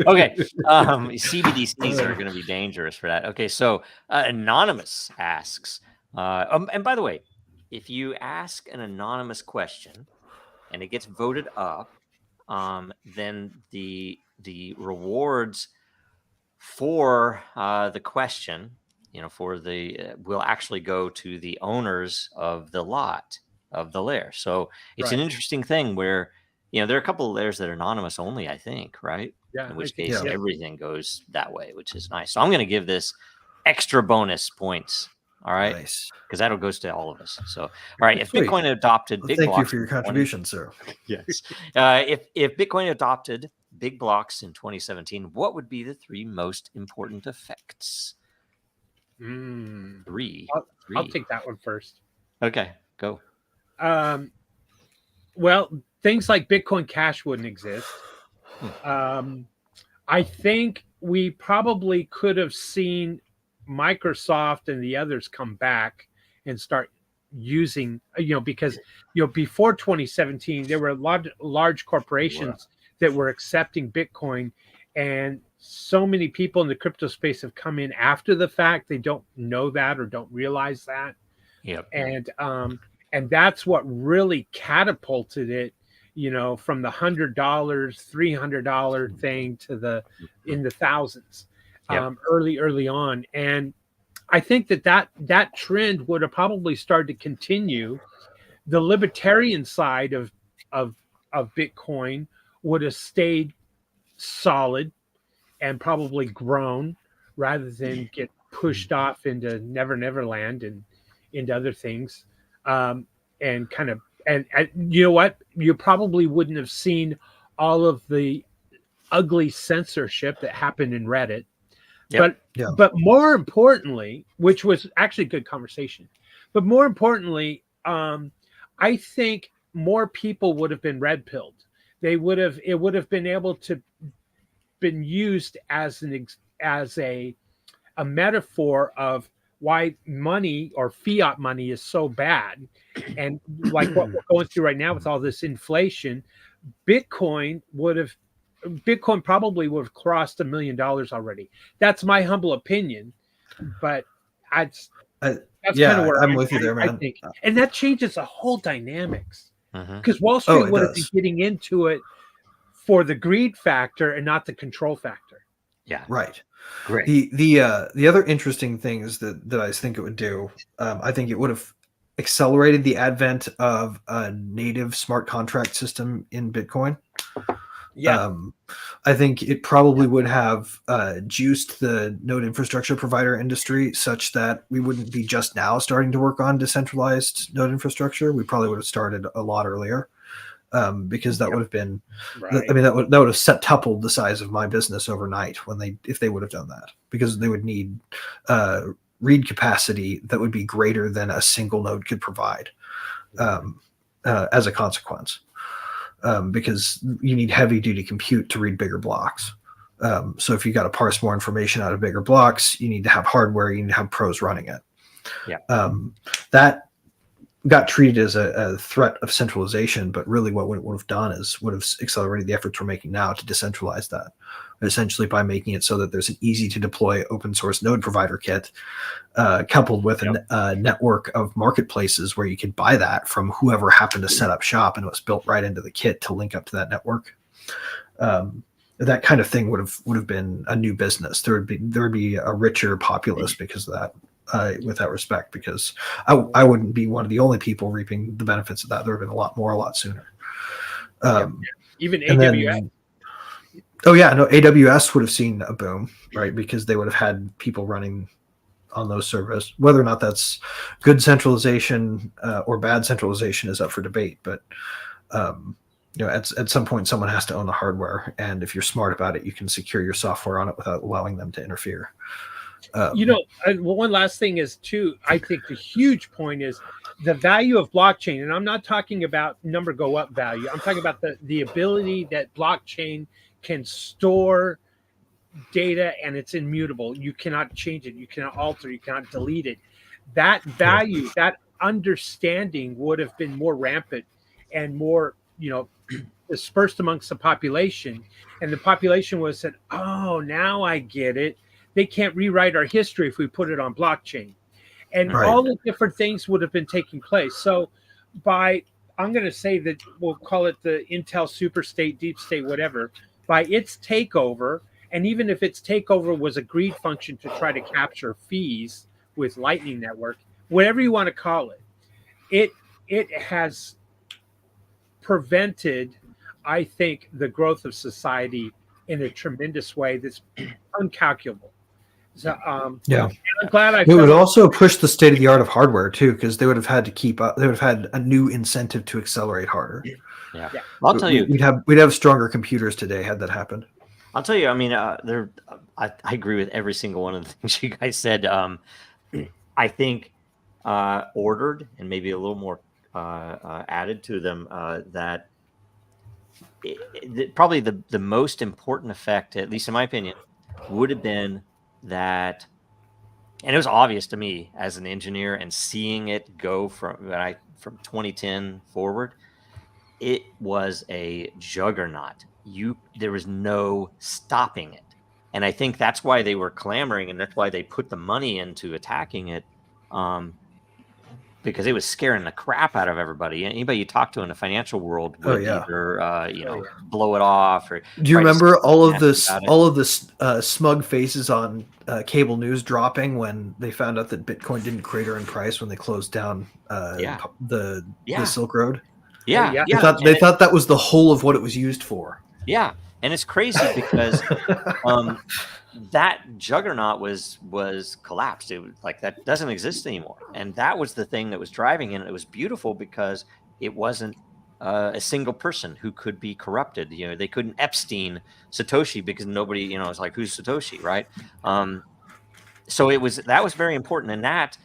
Okay, CBDCs are going to be dangerous for that. Okay, so anonymous asks, and by the way, if you ask an anonymous question and it gets voted up, then the rewards for the question, for the will actually go to the owners of the lot of the lair. So it's an Right. interesting thing where there are a couple of lairs that are anonymous only, I think, right? Yeah, In which I think case so. everything goes that way, which is nice. So I'm going to give this extra bonus points. All right. Nice. Because that goes to all of us. So, all right. If Sweet. Bitcoin adopted Well, big thank you blocks for your in 20 contribution, sir. Yes. If Bitcoin adopted big blocks in 2017, what would be the 3 most important effects? Mm. Three. I'll take that one first. Okay, go. Well, things like Bitcoin Cash wouldn't exist. I think we probably could have seen Microsoft and the others come back and start using, because before 2017 there were large corporations that were accepting Bitcoin, and so many people in the crypto space have come in after the fact. They don't know that or don't realize that. Yep. And that's what really catapulted it, from the $100, $300 thing to in the thousands, early on. And I think that trend would have probably started to continue. The libertarian side of Bitcoin would have stayed solid and probably grown rather than get pushed off into Never Land and into other things. And you know what? You probably wouldn't have seen all of the ugly censorship that happened in Reddit. Yep. But more importantly, which was actually a good conversation, but more importantly, I think more people would have been red pilled. It would have been able to been used as a metaphor of why money or fiat money is so bad. And like what we're going through right now with all this inflation, Bitcoin probably would have crossed $1 million already. That's my humble opinion, but that's kind of where I'm with you there, man. I think, and that changes the whole dynamics, Mhm. because Wall Street would have been does. getting into it for the greed factor and not the control factor. Yeah. Right. Great. The other interesting things that I think it would do, I think it would have accelerated the advent of a native smart contract system in Bitcoin. Yeah. I think it probably would have juiced the node infrastructure provider industry such that we wouldn't be just now starting to work on decentralized node infrastructure. We probably would have started a lot earlier. Because that would have been, Right. I mean, that would have septupled the size of my business overnight if they would have done that, because they would need read capacity that would be greater than a single node could provide as a consequence, because you need heavy duty compute to read bigger blocks. So if you got to parse more information out of bigger blocks, you need to have hardware, you need to have pros running it. Yeah. That got treated as a threat of centralization, but really what it would have done is would have accelerated the efforts we're making now to decentralize that, essentially by making it so that there's an easy to deploy open source node provider kit coupled with a network of marketplaces where you could buy that from whoever happened to set up shop, and it was built right into the kit to link up to that network. That kind of thing would have been a new business. There would be a richer populace because of that. With that respect, because I wouldn't be one of the only people reaping the benefits of that. There would have been a lot more, a lot sooner. Even AWS. AWS would have seen a boom, right? Because they would have had people running on those servers. Whether or not that's good centralization or bad centralization is up for debate. But at some point someone has to own the hardware, and if you're smart about it, you can secure your software on it without allowing them to interfere. One last thing is too, I think the huge point is the value of blockchain. And I'm not talking about number go up value. I'm talking about the ability that blockchain can store data and it's immutable. You cannot change it. You cannot alter. You cannot delete it. That value, that understanding would have been more rampant and more, dispersed amongst the population. And the population was said, oh, now I get it. They can't rewrite our history if we put it on blockchain. And all the different things would have been taking place. So I'm going to say that we'll call it the Intel super state, deep state, whatever, by its takeover. And even if its takeover was a greed function to try to capture fees with Lightning Network, whatever you want to call it, it has prevented, I think, the growth of society in a tremendous way that's uncalculable. So, I'm glad it would also push the state of the art of hardware too, because they would have had to keep up. They would have had a new incentive to accelerate harder. Yeah. I'll tell you, we'd have stronger computers today had that happened. I'll tell you. I mean, I agree with every single one of the things you guys said. I think ordered and maybe a little more added to them that probably the most important effect, at least in my opinion, would have been that, and it was obvious to me as an engineer and seeing it go from 2010 forward, it was a juggernaut. There was no stopping it. And I think that's why they were clamoring, and that's why they put the money into attacking it, because it was scaring the crap out of everybody. Anybody you talk to in the financial world would either blow it off. Or do you remember all of this smug faces on cable news dropping when they found out that Bitcoin didn't crater in price when they closed down the Silk Road? Yeah. They thought that was the whole of what it was used for. Yeah, and it's crazy because that juggernaut was collapsed. It was like that doesn't exist anymore, and that was the thing that was driving it. And it was beautiful because it wasn't a single person who could be corrupted. They couldn't Epstein Satoshi because nobody, it's like, who's Satoshi, right? So that was very important, and that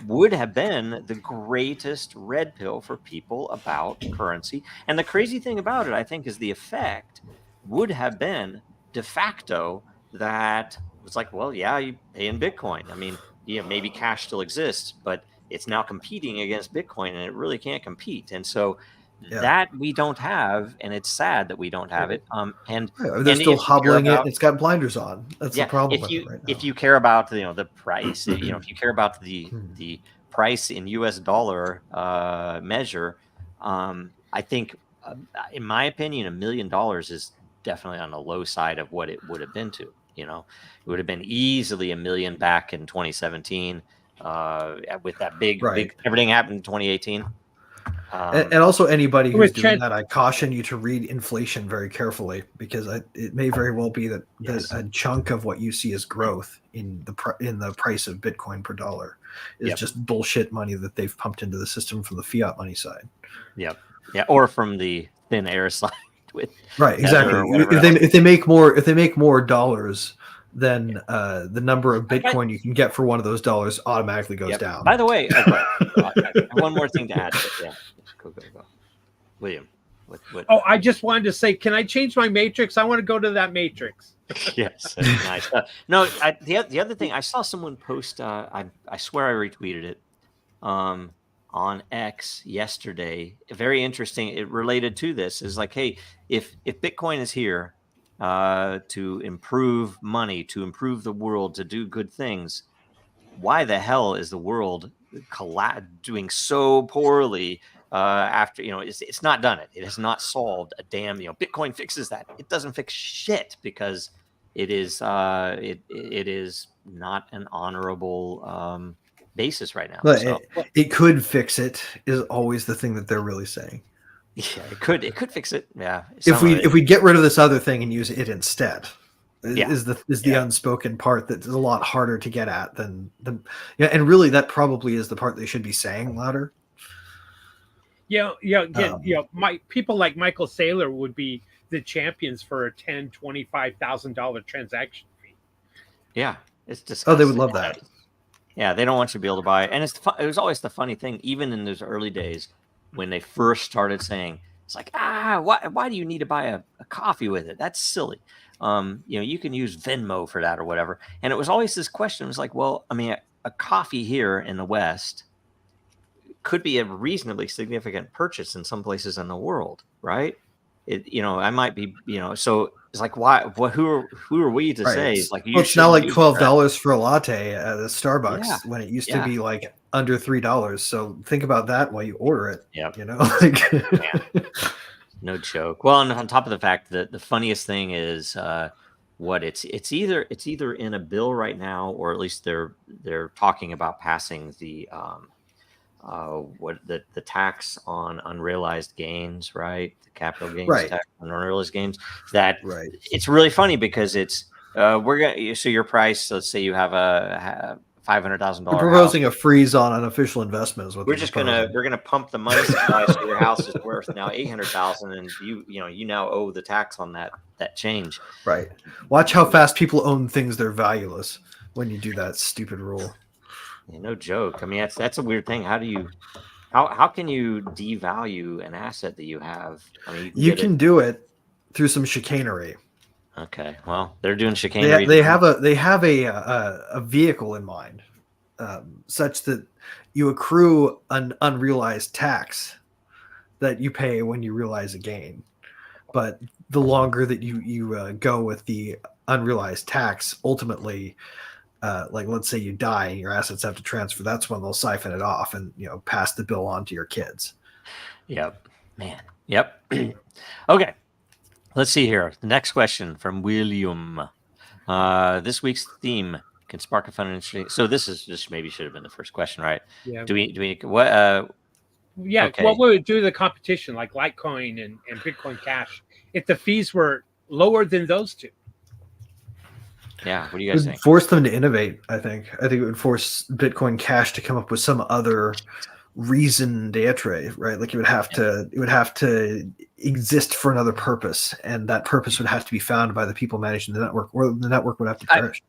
would have been the greatest red pill for people about currency. And the crazy thing about it, I think, is the effect would have been de facto that it's like, well, yeah, you pay in Bitcoin. I mean, maybe cash still exists, but it's now competing against Bitcoin, and it really can't compete. And so that we don't have, and it's sad that we don't have it. And they're still hobbling it. It's got blinders on. That's the problem with it right now. If you care about the price, if you care about the price in US dollar measure, I think, in my opinion, $1 million is definitely on the low side of what it would have been to. It would have been easily $1 million back in 2017 with that big everything happened in 2018. And also anybody who's doing that, I caution you to read inflation very carefully, because it may very well be that a chunk of what you see as growth in the price of Bitcoin per dollar is just bullshit money that they've pumped into the system from the fiat money side. Yep. Yeah. Or from the thin air side with exactly. If they make more dollars, then the number of Bitcoin you can get for one of those dollars automatically goes down. By the way, one more thing to add. Go. William. What? Oh, I just wanted to say, can I change my matrix? I want to go to that matrix. Yes, nice. The other thing, I saw someone post. I swear I retweeted it on X yesterday. Very interesting. It related to this. Is like, hey, if Bitcoin is here to improve money, to improve the world, to do good things, why the hell is the world doing so poorly? After it's not done it. It has not solved a damn. Bitcoin fixes that. It doesn't fix shit because it is it is not an honorable basis right now. But it could fix it is always the thing that they're really saying. Yeah, it could fix it. Yeah, if we get rid of this other thing and use it instead. Is the unspoken part that's a lot harder to get at than and really that probably is the part they should be saying louder. Again, people like Michael Saylor would be the champions for a $25,000 transaction fee. Yeah, it's disgusting. Oh, they would love that. Yeah, they don't want you to be able to buy it. And it was always the funny thing, even in those early days when they first started saying, it's like, why do you need to buy a coffee with it? That's silly. You can use Venmo for that or whatever. And it was always this question. It was like, well, I mean, a coffee here in the West could be a reasonably significant purchase in some places in the world, right? I might be, so it's like, why? Who are we to say? It's like, it's now like $12 for a latte at a Starbucks when it used to be like under $3. So think about that while you order it. Yeah, no joke. Well, and on top of the fact that the funniest thing is, it's either in a bill right now, or at least they're talking about passing the the tax on unrealized gains, right? The capital gains tax on unrealized gains. It's really funny because it's so your price. Let's say you have a $500,000. We're proposing a freeze on an official investment. Is what we're gonna pump the money supply, so your house is worth now $800,000, and you now owe the tax on that change. Right. Watch how fast people own things that are valueless when you do that stupid rule. Yeah, no joke. I mean, that's a weird thing. How can you devalue an asset that you have? I mean, you can do it through some chicanery. Okay, well, they're doing chicanery. They have a vehicle in mind, such that you accrue an unrealized tax that you pay when you realize a gain. But the longer that you go with the unrealized tax, ultimately, like let's say you die and your assets have to transfer, that's when they'll siphon it off and pass the bill on to your kids. Yep, man. Yep. Okay. Let's see here. The next question from William. This week's theme can spark a fun and interesting. So this maybe should have been the first question, right? Yeah. Do we what? Yeah. Okay. What would do the competition like Litecoin and Bitcoin Cash if the fees were lower than those two? Yeah. What do you guys think? Force them to innovate. I think it would force Bitcoin Cash to come up with some other reason d'etre, right? Like it would have to exist for another purpose, and that purpose would have to be found by the people managing the network, or the network would have to perish.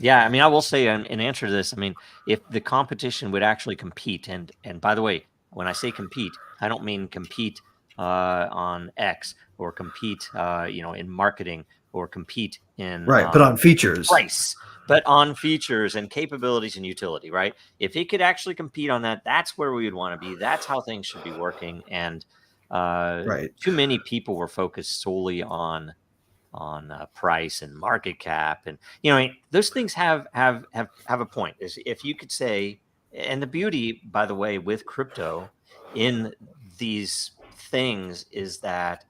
I mean, I will say in answer to this, I mean, if the competition would actually compete, and by the way, when I say compete, I don't mean compete on X or compete in marketing or compete in but on features, price, but on features and capabilities and utility, right? If it could actually compete on that, that's where we would want to be. That's how things should be working. And too many people were focused solely on price and market cap, and those things have a point. Is if you could say, and the beauty, by the way, with crypto in these things is that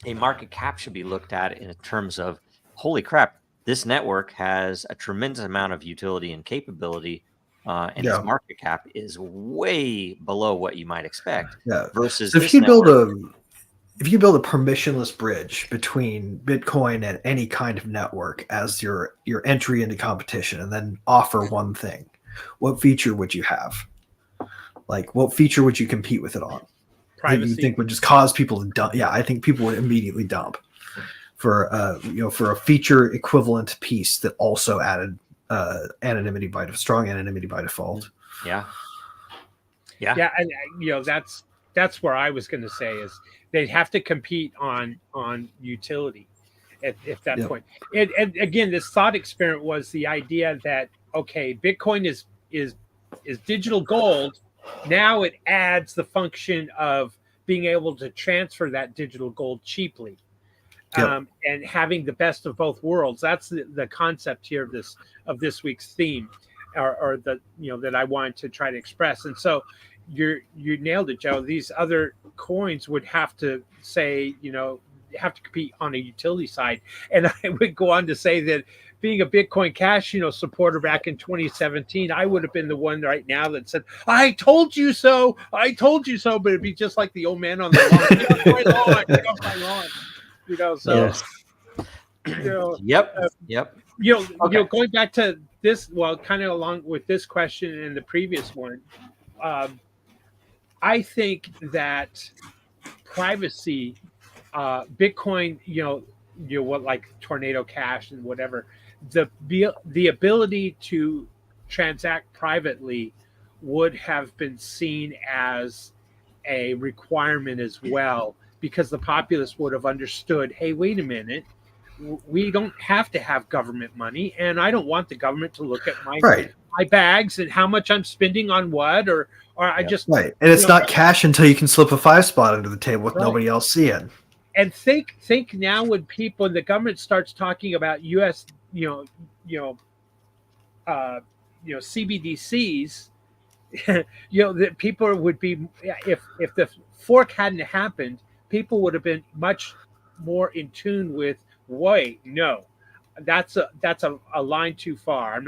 a market cap should be looked at in terms of, holy crap, this network has a tremendous amount of utility and capability, and its market cap is way below what you might expect. Yeah. Versus so if you build a permissionless bridge between Bitcoin and any kind of network as your entry into competition, and then offer one thing, what feature would you have? Like, what feature would you compete with it on? Privacy. That you think would just cause people to dump? Yeah, I think people would immediately dump for a feature equivalent piece that also added strong anonymity by default. Yeah. And that's where I was going to say is they'd have to compete on utility at that point. And again, this thought experiment was the idea that Bitcoin is digital gold. Now it adds the function of being able to transfer that digital gold cheaply, and having the best of both worlds. That's the concept here of this week's theme, or that I wanted to try to express. And so you nailed it, Joe. These other coins would have to say, have to compete on a utility side. And I would go on to say that being a Bitcoin Cash, supporter back in 2017, I would have been the one right now that said, "I told you so. I told you so." But it'd be just like the old man on the lawn. Get off my lawn. So. Yes. Yep. Going back to this, well, kind of along with this question and the previous one, I think that privacy, Bitcoin, what like Tornado Cash and whatever, the ability to transact privately would have been seen as a requirement as well, because the populace would have understood, hey, wait a minute, we don't have to have government money, and I don't want the government to look at Right. my bags and how much I'm spending on what, or I just Right. And it's not cash until you can slip a 5 spot under the table with Right. nobody else seeing. And think now when the government starts talking about U.S. CBDCs, that people would be, if the fork hadn't happened, people would have been much more in tune with, wait, no, that's a line too far.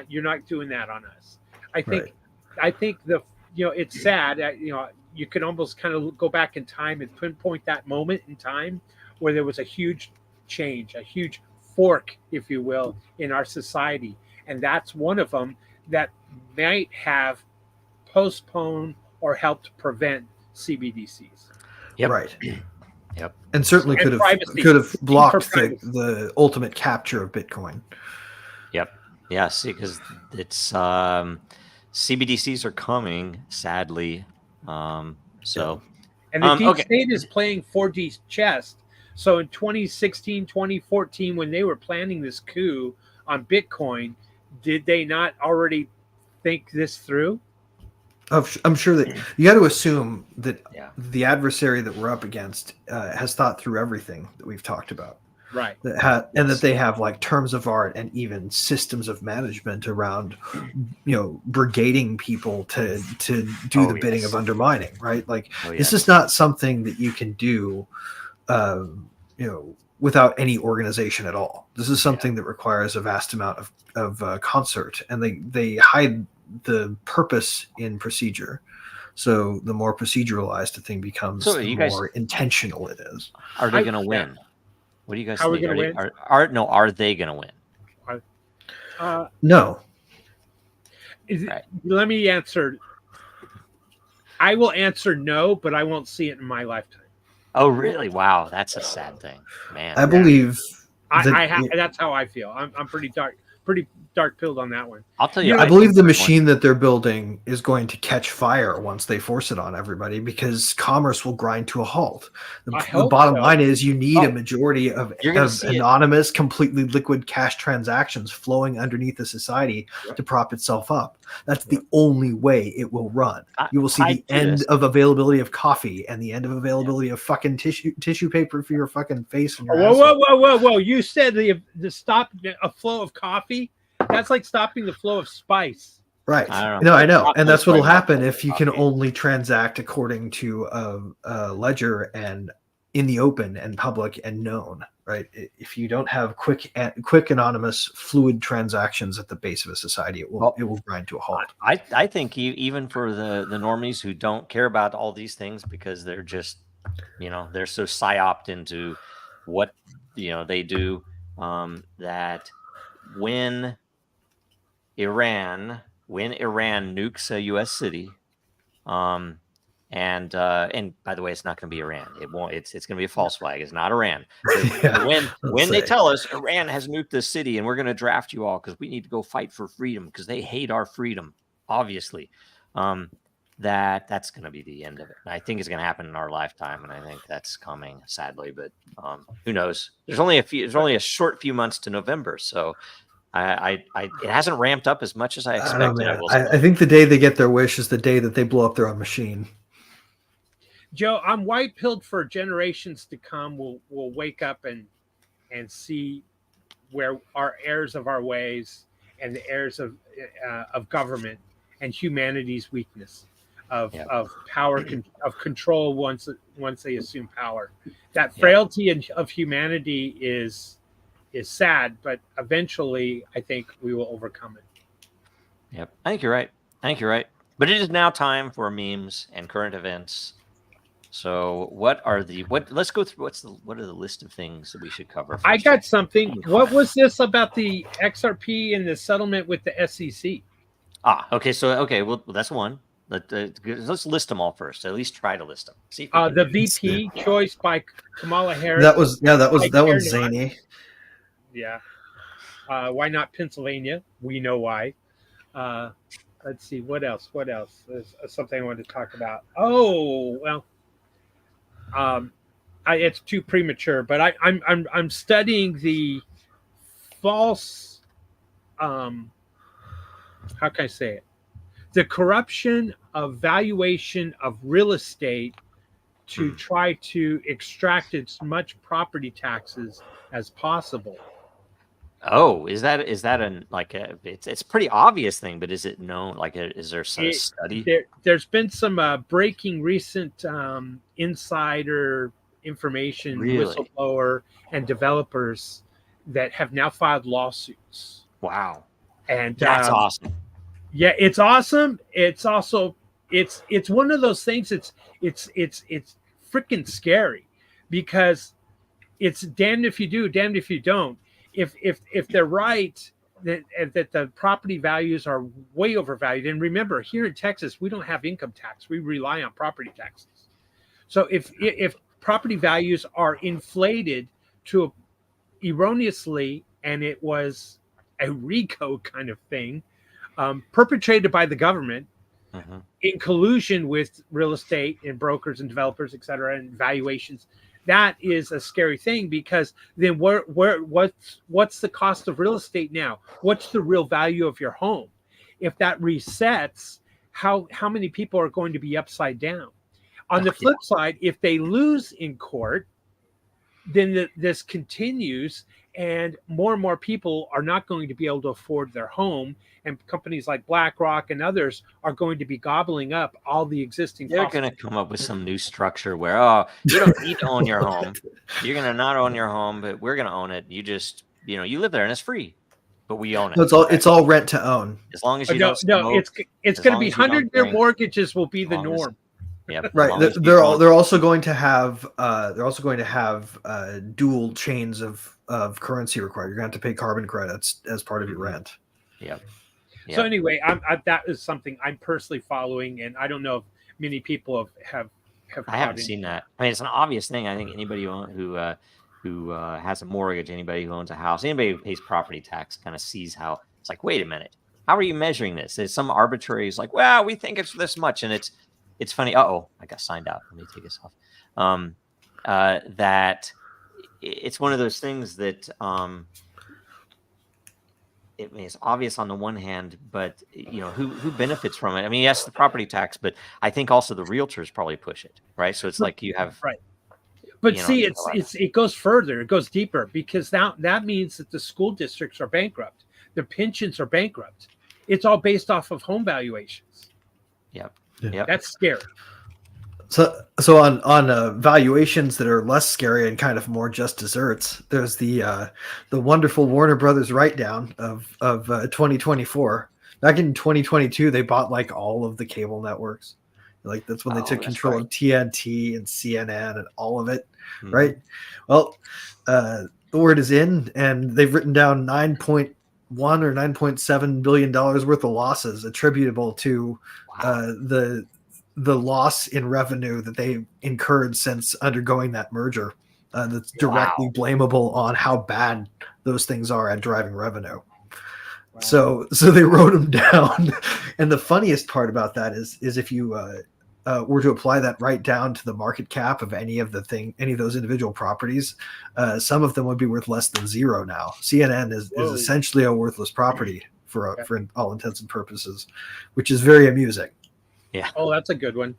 You're not doing that on us. I think it's sad. You can almost kind of go back in time and pinpoint that moment in time where there was a huge change, a huge fork, if you will, in our society. And that's one of them that might have postponed or helped prevent CBDCs. Yep. Right. Yep. And certainly could have blocked the ultimate capture of Bitcoin. Yep. Yeah. See, because it's CBDCs are coming, sadly. And the deep state is playing 4D chess. So in 2016, 2014, when they were planning this coup on Bitcoin, did they not already think this through? I'm sure that you got to assume that the adversary that we're up against has thought through everything that we've talked about. Right. And that they have like terms of art and even systems of management around, brigading people to do the bidding of undermining, right? Like this is not something that you can do, without any organization at all. This is something that requires a vast amount of concert, and they hide the purpose in procedure. So the more proceduralized a thing becomes, the more intentional it is. Are they going to win? What do you guys think? Are they going to win? No. Let me answer. I will answer no, but I won't see it in my lifetime. Oh, really? Wow, that's a sad thing, man. I believe that's how I feel. I'm pretty dark-pilled on that one. I'll tell you. I believe the machine that they're building is going to catch fire once they force it on everybody, because commerce will grind to a halt. The bottom line is you need a majority of anonymous, completely liquid cash transactions flowing underneath the society to prop itself up. That's the only way it will run. You will see the end of availability of coffee and the end of availability of fucking tissue paper for your fucking face. And your whoa! You said the stop a flow of coffee. That's like stopping the flow of spice. Right. I know. And that's what will happen if you can only transact according to a ledger and in the open and public and known, right? If you don't have quick anonymous fluid transactions at the base of a society, it will grind to a halt. I think even for the normies who don't care about all these things, because they're just, they're so psyoped into what, they do, that when Iran nukes a U.S. city, and by the way, it's not going to be Iran. It won't. It's going to be a false flag. It's not Iran. When they tell us Iran has nuked this city and we're going to draft you all because we need to go fight for freedom because they hate our freedom, obviously, that's going to be the end of it. And I think it's going to happen in our lifetime, and I think that's coming, sadly. But who knows? There's only a short few months to November, so. It hasn't ramped up as much as I expected. I think the day they get their wish is the day that they blow up their own machine. Joe, I'm white-pilled for generations to come. We'll wake up and see where our heirs of our ways and the heirs of government and humanity's weakness of power of control once they assume power. That frailty of humanity is sad, but eventually I think we will overcome it. Yep. I think you're right. But it is now time for memes and current events. So let's go through what are the list of things that we should cover first? I got something. What was this about the XRP and the settlement with the SEC? Okay. So, well, that's one. Let's list them all first. At least try to list them. See if we can The do it. VP choice by Kamala Harris. That one's care zany. Yeah. Why not Pennsylvania? We know why. Let's see. What else? There's something I wanted to talk about. Oh, well, it's too premature, but I'm studying the false, how can I say it? The corruption of valuation of real estate to try to extract as much property taxes as possible. Oh, is that it's a pretty obvious thing, but is it known? Is there some study? There's been some breaking recent insider information, whistleblower and developers that have now filed lawsuits. Wow, and that's awesome. Yeah, it's awesome. It's also it's one of those things. It's freaking scary because it's damned if you do, damned if you don't. If they're right that the property values are way overvalued, and remember, here in Texas we don't have income tax; we rely on property taxes. So if property values are inflated to erroneously, and it was a RICO kind of thing, perpetrated by the government in collusion with real estate and brokers and developers, et cetera, and valuations, that is a scary thing, because then what's the cost of real estate now? What's the real value of your home? If that resets, how many people are going to be upside down? On the flip side, if they lose in court, then this continues, and more people are not going to be able to afford their home, and companies like BlackRock and others are going to be gobbling up all the existing. They're going to come up with some new structure where, you don't need to own your home. You're going to not own your home, but we're going to own it. You just, you live there and it's free, but we own it. No, it's all rent to own. As long as you don't smoke, no, it's going to be 100-year mortgages will be the norm. Yeah, right. They're also going to have dual chains of currency required. You're going to have to pay carbon credits as part of your rent. Yep. So anyway, that is something I'm personally following, and I don't know if many people have. I haven't seen that. I mean, it's an obvious thing. I think anybody who has a mortgage, anybody who owns a house, anybody who pays property tax, kind of sees how it's like. Wait a minute, how are you measuring this? It's some arbitrary. It's like, well, we think it's this much, and it's funny. I got signed out. Let me take this off. That it's one of those things that it's obvious on the one hand, but who benefits from it? I mean, yes, the property tax, but I think also the realtors probably push it, right? So it's like you have right. But see, it goes further. It goes deeper, because that means that the school districts are bankrupt. The pensions are bankrupt. It's all based off of home valuations. Yep. That's scary. So on valuations that are less scary and kind of more just desserts, there's the wonderful Warner Brothers write-down of 2024. Back in 2022, they bought like all of the cable networks. Like that's when they took control of TNT and CNN and all of it, right? Well, the word is in, and they've written down $9.1 or $9.7 billion worth of losses attributable to the loss in revenue that they incurred since undergoing that merger. That's directly blamable on how bad those things are at driving revenue. Wow. So they wrote them down. And the funniest part about that is if you were to apply that right down to the market cap of any of those individual properties, some of them would be worth less than zero now. CNN is essentially a worthless property for all intents and purposes, which is very amusing. Yeah. Oh, that's a good one.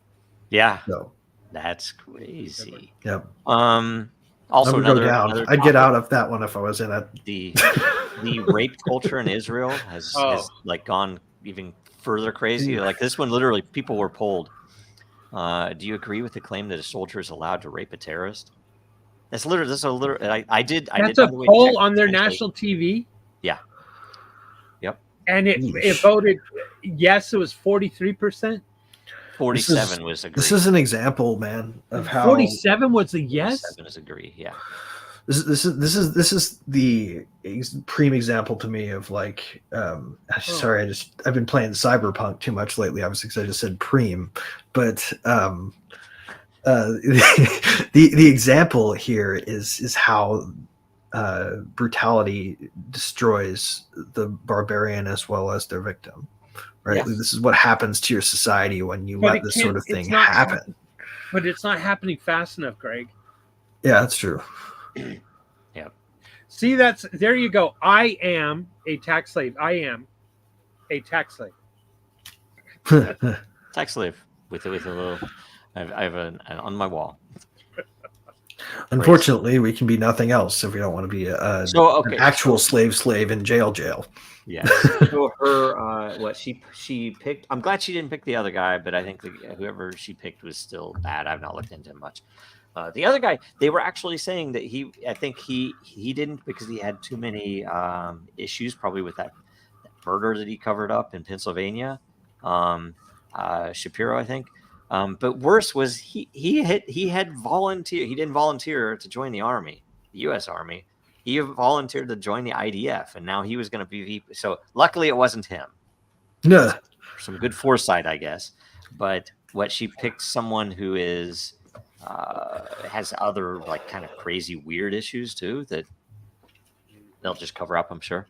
Yeah. So that's crazy. Yep. Also another I'd get out of that one if I was in it. The rape culture in Israel has like gone even further crazy. Like this one, literally, people were polled. Do you agree with the claim that a soldier is allowed to rape a terrorist? That's literally. That's a literal. I did. That's a poll on their national TV. Yeah. Yep. And it voted yes. It was 43%. 47 was agree. This is an example, man, of how 47 was a yes. 47 is agree. Yeah. This is the prime example to me of like. Sorry, I've been playing Cyberpunk too much lately. Obviously, because I just said prime, but the example here is how brutality destroys the barbarian as well as their victim. Right. Yes. This is what happens to your society when you let this sort of thing happen. But it's not happening fast enough, Greg. Yeah, that's true. Yeah. See, there you go. I am a tax slave. I am a tax slave. Tax slave with a little. I have an on my wall. Unfortunately, we can be nothing else if we don't want to be an actual slave in jail. Yeah. So her, what she picked. I'm glad she didn't pick the other guy, but I think whoever she picked was still bad. I've not looked into him much. The other guy, they were actually saying that I think he didn't because he had too many issues, probably with that murder that he covered up in Pennsylvania, Shapiro, I think. But worse was he had volunteered. He didn't volunteer to join the army, the U.S. Army. He volunteered to join the IDF, and now he was going to be VP. So luckily, it wasn't him. No, some good foresight, I guess. But what she picked someone who is has other like kind of crazy weird issues too that they'll just cover up, I'm sure.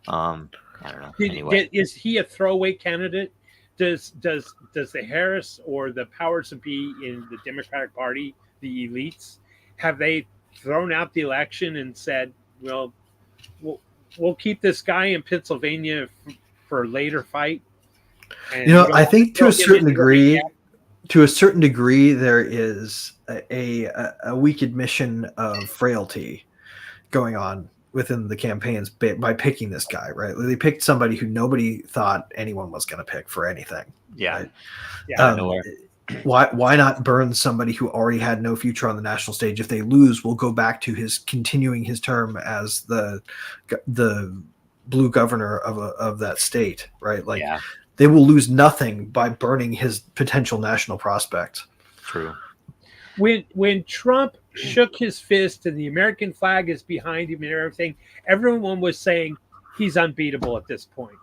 I don't know. Anyway, is he a throwaway candidate? Does the Harris or the powers that be in the Democratic Party, the elites, have they thrown out the election and said, well, we'll keep this guy in Pennsylvania for a later fight? And I think to a certain degree, there is a weak admission of frailty going on within the campaigns by picking this guy, right? They picked somebody who nobody thought anyone was going to pick for anything. Yeah. Right? Yeah. Why not burn somebody who already had no future on the national stage? If they lose, we'll go back to continuing his term as the blue governor of that state, right? Like they will lose nothing by burning his potential national prospect. True. When Trump shook his fist and the American flag is behind him and everything, everyone was saying he's unbeatable at this point.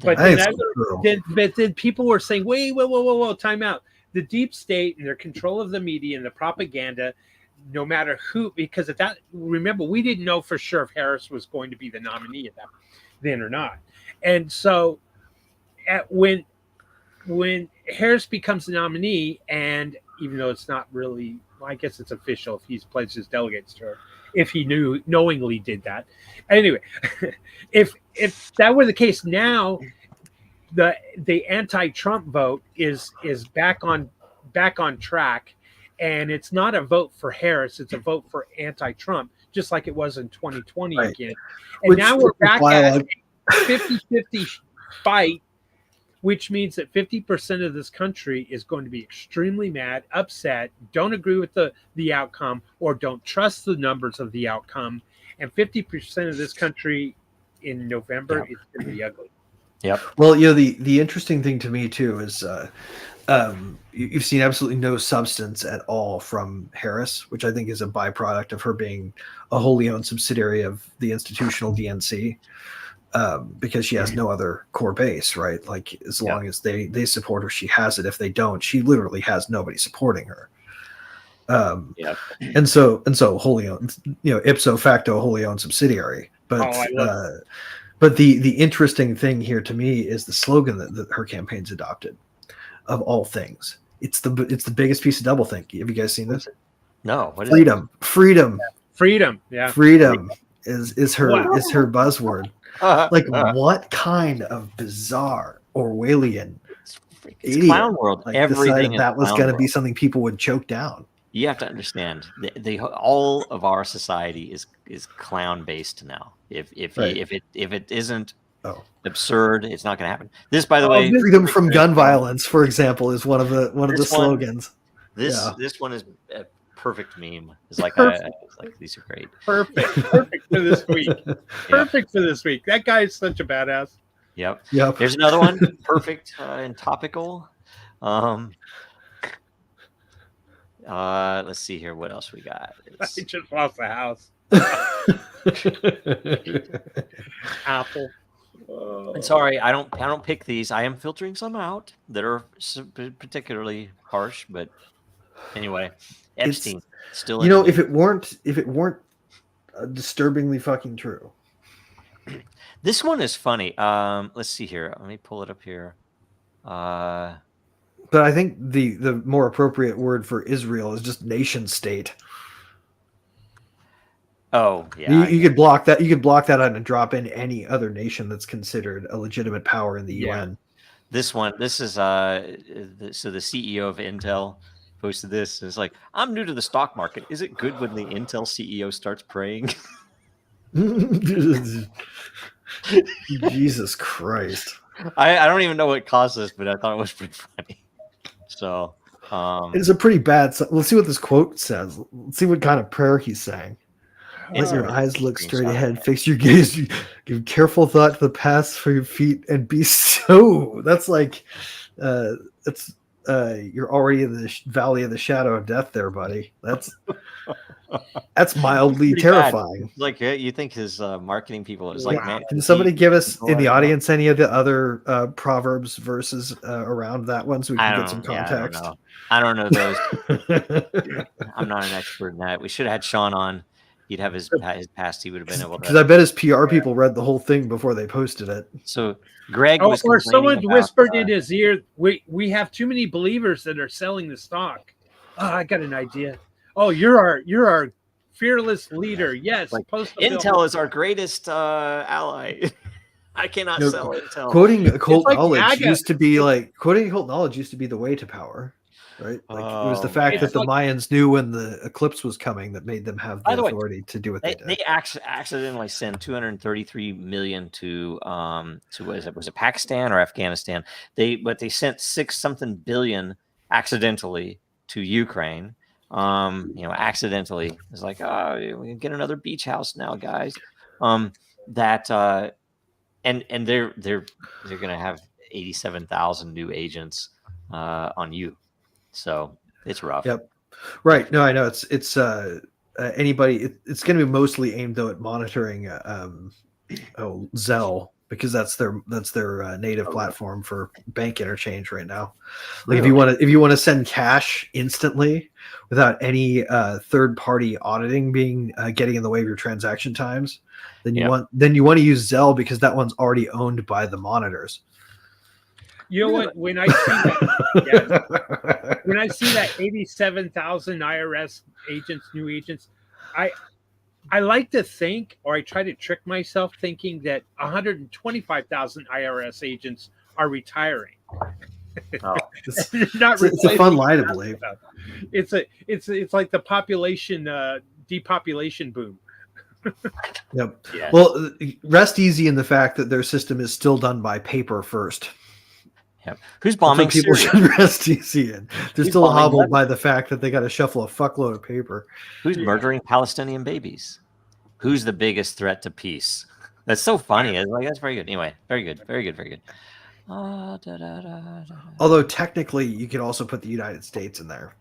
But then people were saying, whoa, time out. The deep state and their control of the media and the propaganda, no matter who, because remember, we didn't know for sure if Harris was going to be the nominee at that then or not. And so when Harris becomes the nominee, and even though it's not really, well, I guess it's official if he's pledged his delegates to her, if he knowingly did that. Anyway, if that were the case, now the anti-Trump vote is back on track, and it's not a vote for Harris, it's a vote for anti-Trump, just like it was in 2020 again. And now we're back at a 50-50 fight, which means that 50% of this country is going to be extremely mad, upset, don't agree with the outcome, or don't trust the numbers of the outcome. And 50% of this country in November is going to be ugly. Yep. Well, the interesting thing to me too is you've seen absolutely no substance at all from Harris, which I think is a byproduct of her being a wholly owned subsidiary of the institutional DNC. Because she has no other core base, right? Like as long as they support her, she has it. If they don't, she literally has nobody supporting her. And so wholly owned, ipso facto wholly owned subsidiary. But the interesting thing here to me is the slogan that her campaign's adopted. Of all things, it's the biggest piece of doublethink. Have you guys seen this? No. What is freedom. Yeah. Freedom is her buzzword. What kind of bizarre Orwellian it's clown world? Everything that was going to be something people would choke down. You have to understand all of our society is clown based now. If it isn't absurd, it's not going to happen. This, by the way, freedom from gun violence, for example, is one of the slogans. This one is a perfect meme. It's like these are great. Perfect for this week. Perfect for this week. That guy is such a badass. Yep. There's another one. Perfect and topical. Let's see here. What else we got? I just lost the house. Apple. And sorry, I don't pick these. I am filtering some out that are particularly harsh, but anyway, Epstein still. You know, if it weren't disturbingly fucking true. This one is funny. Let's see here. Let me pull it up here. But I think the more appropriate word for Israel is just nation state. Oh yeah, you could block that. You could block that out and drop in any other nation that's considered a legitimate power in the UN. This is so the CEO of Intel posted this. It's like, I'm new to the stock market. Is it good when the Intel CEO starts praying? Jesus Christ! I don't even know what caused this, but I thought it was pretty funny. So it's a pretty bad. Let's see what this quote says. Let's see what kind of prayer he's saying. Let your eyes look straight ahead. Fix your gaze. Give careful thought to the paths for your feet, and be so. That's like, you're already in the valley of the shadow of death, there, buddy. That's mildly terrifying. Bad. Like, you think his marketing people is like, man. Can somebody give us in the audience any of the other proverbs verses around that one so we can get some context? Yeah, I don't know those. I'm not an expert in that. We should have had Sean on. He'd have his past. He would have been able to. Because I bet his PR people read the whole thing before they posted it. So Greg was or someone whispered in his ear, "We have too many believers that are selling the stock." Oh, I got an idea. Oh, you're our fearless leader. Yes, like, Intel is our greatest ally. I cannot sell Intel. Quoting occult knowledge used to be the way to power. Right, like it was the fact that the Mayans knew when the eclipse was coming that made them have the authority to do what they did. They accidentally sent 233 million to was it Pakistan or Afghanistan? They sent 6-something billion accidentally to Ukraine. Accidentally. It's like, oh, we can get another beach house now, guys. And they're gonna have 87,000 new agents on you. So it's rough. Yep. Right. No, I know it's anybody. It's going to be mostly aimed though at monitoring Zelle, because that's their native platform for bank interchange right now. Like if you want to send cash instantly without any third party auditing being getting in the way of your transaction times, then you want to use Zelle, because that one's already owned by the monitors. You know what? When I see that 87,000 IRS new agents, I like to think, or I try to trick myself thinking that 125,000 IRS agents are retiring. It's a fun lie to believe. It's like the population depopulation boom. Yep. Yeah. Well, rest easy in the fact that their system is still done by paper first. Yep. Who's bombing people should rest easy in. They're still hobbled by the fact that they got to shuffle a fuckload of paper. Who's murdering Palestinian babies? Who's the biggest threat to peace? That's so funny. That's very good. Anyway, very good. Although technically, you could also put the United States in there.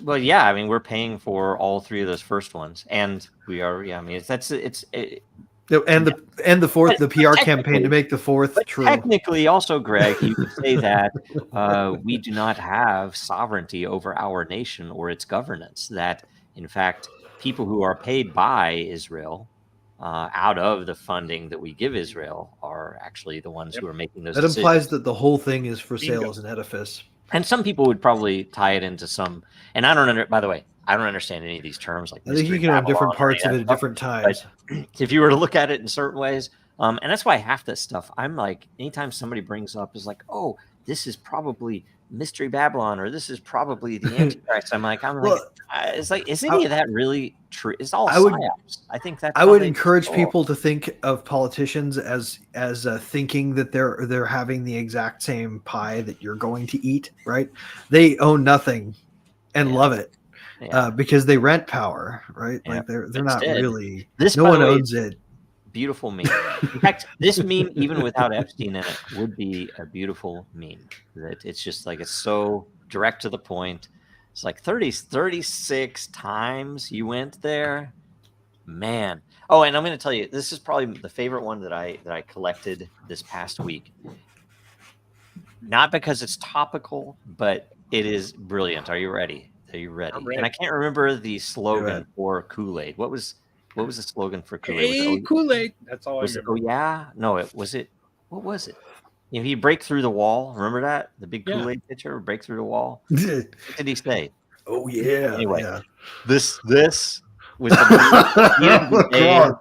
Well, yeah. I mean, we're paying for all three of those first ones, and we are. Yeah. I mean, and the fourth, the PR campaign to make the fourth true. Technically, also, Greg, you could say that we do not have sovereignty over our nation or its governance. That, in fact, people who are paid by Israel out of the funding that we give Israel are actually the ones who are making those decisions. That implies that the whole thing is for sale as an edifice. And some people would probably tie it into some. And by the way, I don't understand any of these terms. Like, I think you can have different parts of it at different times. But if you were to look at it in certain ways, and that's why half this stuff, I'm like, anytime somebody brings up is like, oh, this is probably Mystery Babylon, or this is probably the Antichrist. It's like, is any of that really true? It's all psyops. I think that's. I would encourage people to think of politicians as thinking that they're having the exact same pie that you're going to eat. Right? They own nothing and love it. Yeah. Because they rent power, right? Yeah. Like they're not really. No one owns it. Beautiful meme. In fact, this meme, even without Epstein in it, would be a beautiful meme. That it's just like, it's so direct to the point. It's like 36 times you went there, man. Oh, and I'm going to tell you, this is probably the favorite one that I collected this past week. Not because it's topical, but it is brilliant. Are you ready? Are you ready? I'm ready. And I can't remember the slogan for Kool-Aid. What was the slogan for Kool-Aid? Hey, Kool-Aid. That's all I Was it, remember. oh yeah? No, it was it. What was it? You know, he'd break through the wall. Remember that? The big Yeah. Kool-Aid pitcher would break through the wall. What did he say? Oh yeah. Anyway, yeah. this was the God, that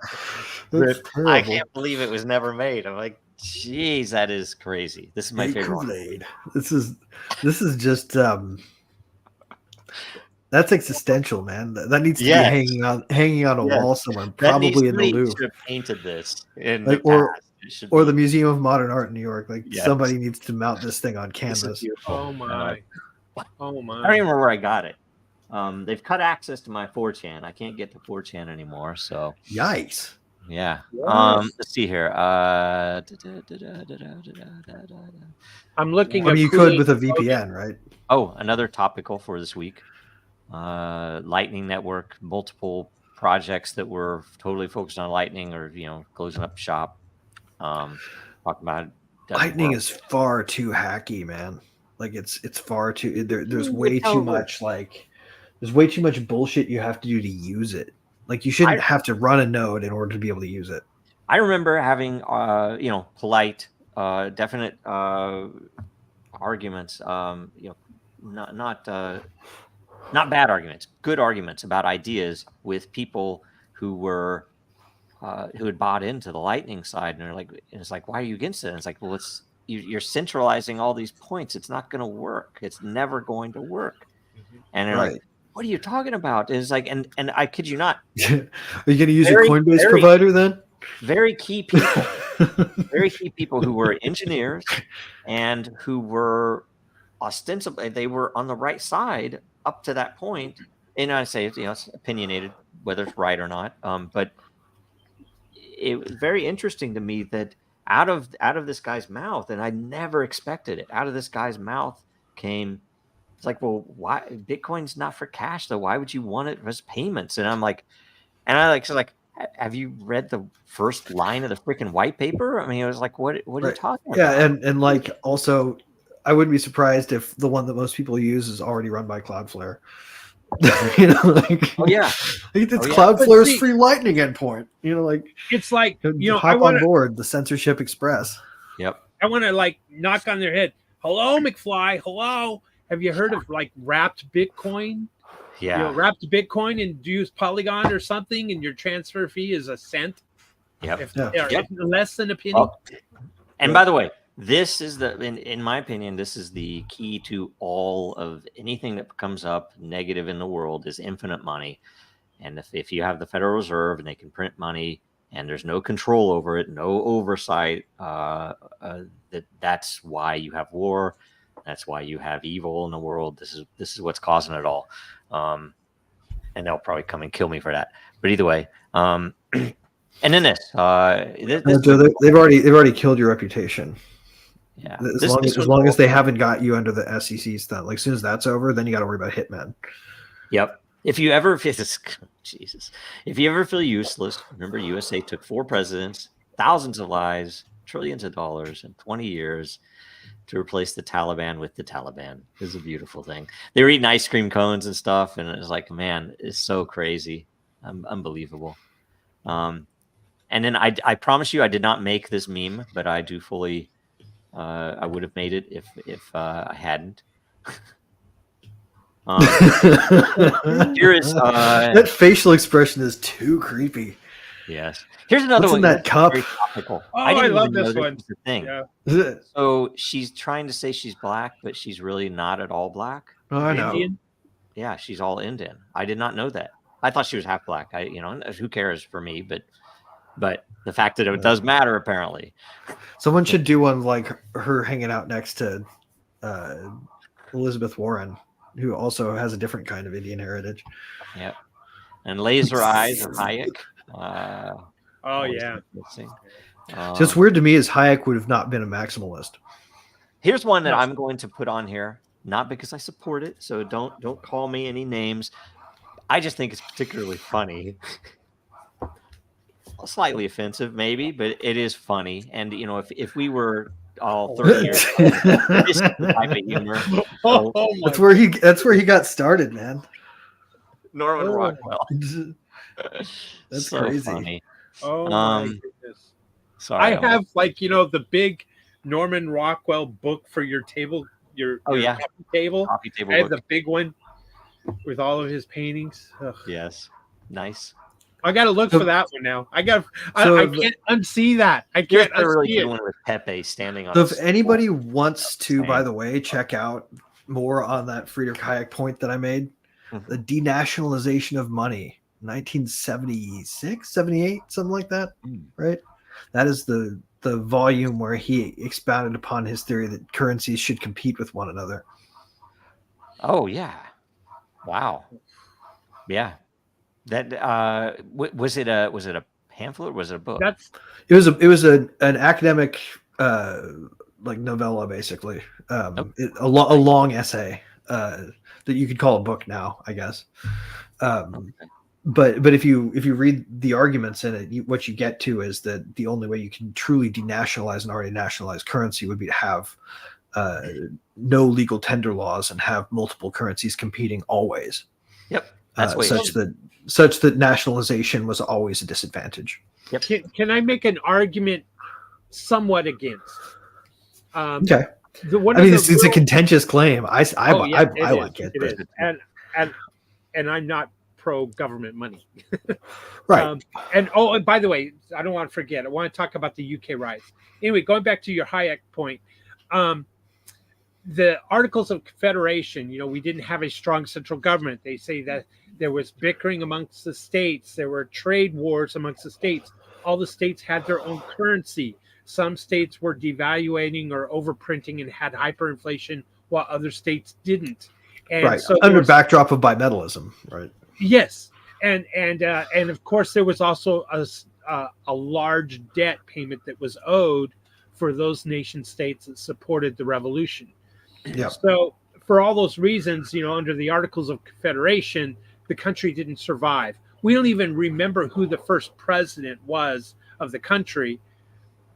that's I terrible. can't believe it was never made. I'm like, geez, that is crazy. This is my Hey, favorite one. Kool-Aid. This is just that's existential, man. That needs to Yes. be hanging on a Yes. wall somewhere, That needs probably in the somebody Louvre. should have painted this in Like, the past. It should or be- the Museum of Modern Art in New York. Like Yes. somebody needs to mount this thing on This is canvas. beautiful. Oh my. Oh I don't my. even remember where I got it. They've cut access to my 4chan. I can't get to 4chan anymore. So Yikes. yeah. Yes. Let's see here. I'm looking I at mean, you could Kool-Aid with a slogan. VPN, right? Oh, another topical for this week. Lightning Network, multiple projects that were totally focused on Lightning or, closing up shop. Talking about Lightning is far too hacky, man. Like it's far too there's Mm, way it's too over. much there's way too much bullshit you have to do to use it. Like you shouldn't have to run a node in order to be able to use it. I remember having polite, definite arguments, not bad arguments, good arguments about ideas with people who were who had bought into the Lightning side, and they're like, it's like, why are you against it? And it's like, well, you're centralizing all these points. It's not going to work. It's never going to work. And they're like, what are you talking about? And it's like, and I kid you not. Are you going to use Very, a Coinbase very- provider then? Very key people, very key people who were engineers and who were ostensibly, they were on the right side up to that point. And I say, it's opinionated, whether it's right or not. But it was very interesting to me that out of this guy's mouth, and I never expected it, out of this guy's mouth came, it's like, well, why Bitcoin's not for cash though? Why would you want it as payments? And I'm like, have you read the first line of the freaking white paper? I mean, it was like, what are you talking about? Yeah, and like also, I wouldn't be surprised if the one that most people use is already run by Cloudflare. Oh yeah, it's Oh, yeah. Cloudflare's See- free Lightning endpoint. It's like, I hop want on board the censorship express. yep. I want to like knock on their head. Hello, McFly. Hello. Have you heard of like wrapped Bitcoin? Yeah. Wrapped Bitcoin and use Polygon or something, and your transfer fee is a cent. Yep. If less than a penny. Oh, and by the way, this is in my opinion, this is the key to all of anything that comes up negative in the world is infinite money. And if you have the Federal Reserve and they can print money and there's no control over it, no oversight, that's why you have war. That's why you have evil in the world. This is what's causing it all. And they'll probably come and kill me for that. But either way, and then they've already killed your reputation. Yeah. As long as they haven't got you under the SEC stuff. Like as soon as that's over, then you got to worry about hitmen. Yep. If you ever feel useless, remember USA took 4 presidents, thousands of lives, trillions of dollars in 20 years to replace the Taliban with the Taliban. It was a beautiful thing. They were eating ice cream cones and stuff, and it was like, man, it's so crazy, unbelievable. And then I promise you, I did not make this meme, but I do fully. I would have made it if I hadn't. Here is that facial expression is too creepy. Yes. Here's another What's one. in that cup? Very topical. Oh, I love even know this one. was a thing. Yeah. So she's trying to say she's black, but she's really not at all black. Oh, I know. Indian? Yeah, she's all Indian. I did not know that. I thought she was half black. Who cares for me? But the fact that it does matter apparently. Someone should do one like her hanging out next to Elizabeth Warren, who also has a different kind of Indian heritage. Yep. And laser eyes of Hayek. Oh yeah. So it's weird to me as Hayek would have not been a maximalist. Here's one that I'm going to put on here. not because I support it. So don't call me any names. I just think it's particularly funny. Slightly offensive, maybe, but it is funny. And if we were all 30 years old, this is the type of humor. So, That's where he got started, man. Norman Rockwell. That's so crazy. funny. Oh my goodness. Sorry. I have the big Norman Rockwell book for your table, your coffee table. Coffee table I have book. the big one with all of his paintings. Ugh. Yes. Nice. I got to look for that one now. I can't unsee that. I can't Here's a really unsee good it. one with Pepe standing on. So if anybody wants to, by the way, check out more on that Friedrich Hayek point that I made, the denationalization of money, 1976, 78, something like that, right? That is the volume where he expounded upon his theory that currencies should compete with one another. Oh yeah. Wow. Yeah. That was it a pamphlet or was it a book? It was an academic like novella, basically. A long essay that you could call a book now, I guess. But if you read the arguments in it, what you get to is that the only way you can truly denationalize an already nationalized currency would be to have no legal tender laws and have multiple currencies competing always. Yep. That's such that nationalization was always a disadvantage. Yep. Can I make an argument somewhat against? Okay. It's a contentious claim. I like it. And I'm not pro government money. Right. And by the way, I don't want to forget. I want to talk about the UK riots. Anyway, going back to your Hayek point, the Articles of Confederation. We didn't have a strong central government. They say that there was bickering amongst the states. There were trade wars amongst the states. All the states had their own currency. Some states were devaluating or overprinting and had hyperinflation, while other states didn't. And right. So under backdrop of bimetallism, right? Yes, and of course there was also a large debt payment that was owed for those nation states that supported the revolution. Yeah. So for all those reasons, under the Articles of Confederation, the country didn't survive. We don't even remember who the first president was of the country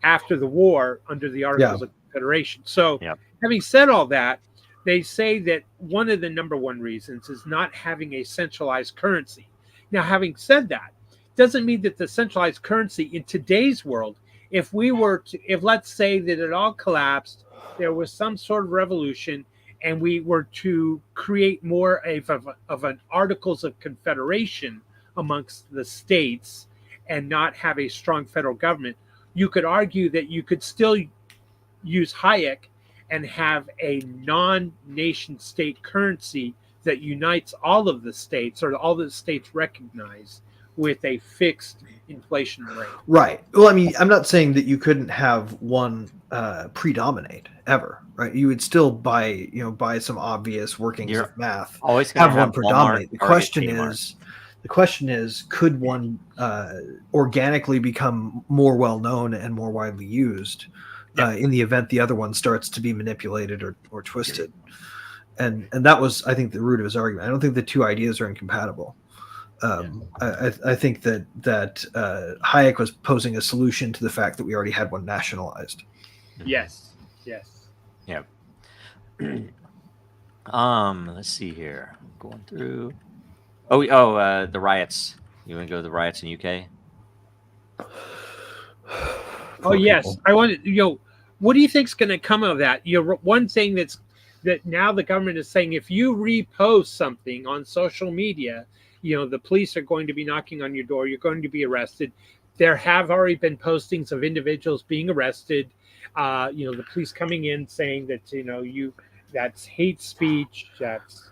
after the war under the Articles of Confederation. So having said all that, they say that one of the number one reasons is not having a centralized currency. Now, having said that, doesn't mean that the centralized currency in today's world, if let's say that it all collapsed, there was some sort of revolution, and we were to create more of an Articles of Confederation amongst the states and not have a strong federal government, you could argue that you could still use Hayek and have a non-nation state currency that unites all of the states, or all the states recognize, with a fixed inflation rate. Right. Well, I mean, I'm not saying that you couldn't have one predominate ever, right? You would still by some obvious workings of math always have one predominate. The question is, could one organically become more well known and more widely used in the event the other one starts to be manipulated or twisted? And that was, I think, the root of his argument. I don't think the two ideas are incompatible. I think that Hayek was posing a solution to the fact that we already had one nationalized. Yes. Yeah. Let's see here. Going through. The riots. You want to go to the riots in UK? Yes. I want to. What do you think's going to come of that? One thing that now the government is saying, if you repost something on social media, the police are going to be knocking on your door. You're going to be arrested. There have already been postings of individuals being arrested. The police coming in saying that, that's hate speech, that's,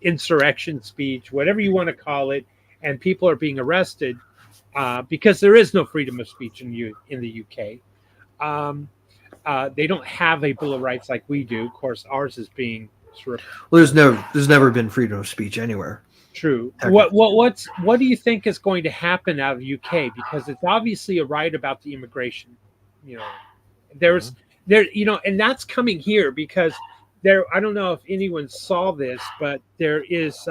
insurrection speech, whatever you want to call it. And people are being arrested because there is no freedom of speech in the UK. They don't have a Bill of Rights like we do. Of course, ours is being sort of. Well, there's never been freedom of speech anywhere. True. What do you think is going to happen out of the UK? Because it's obviously a riot about the immigration. And that's coming here because there, I don't know if anyone saw this, but there is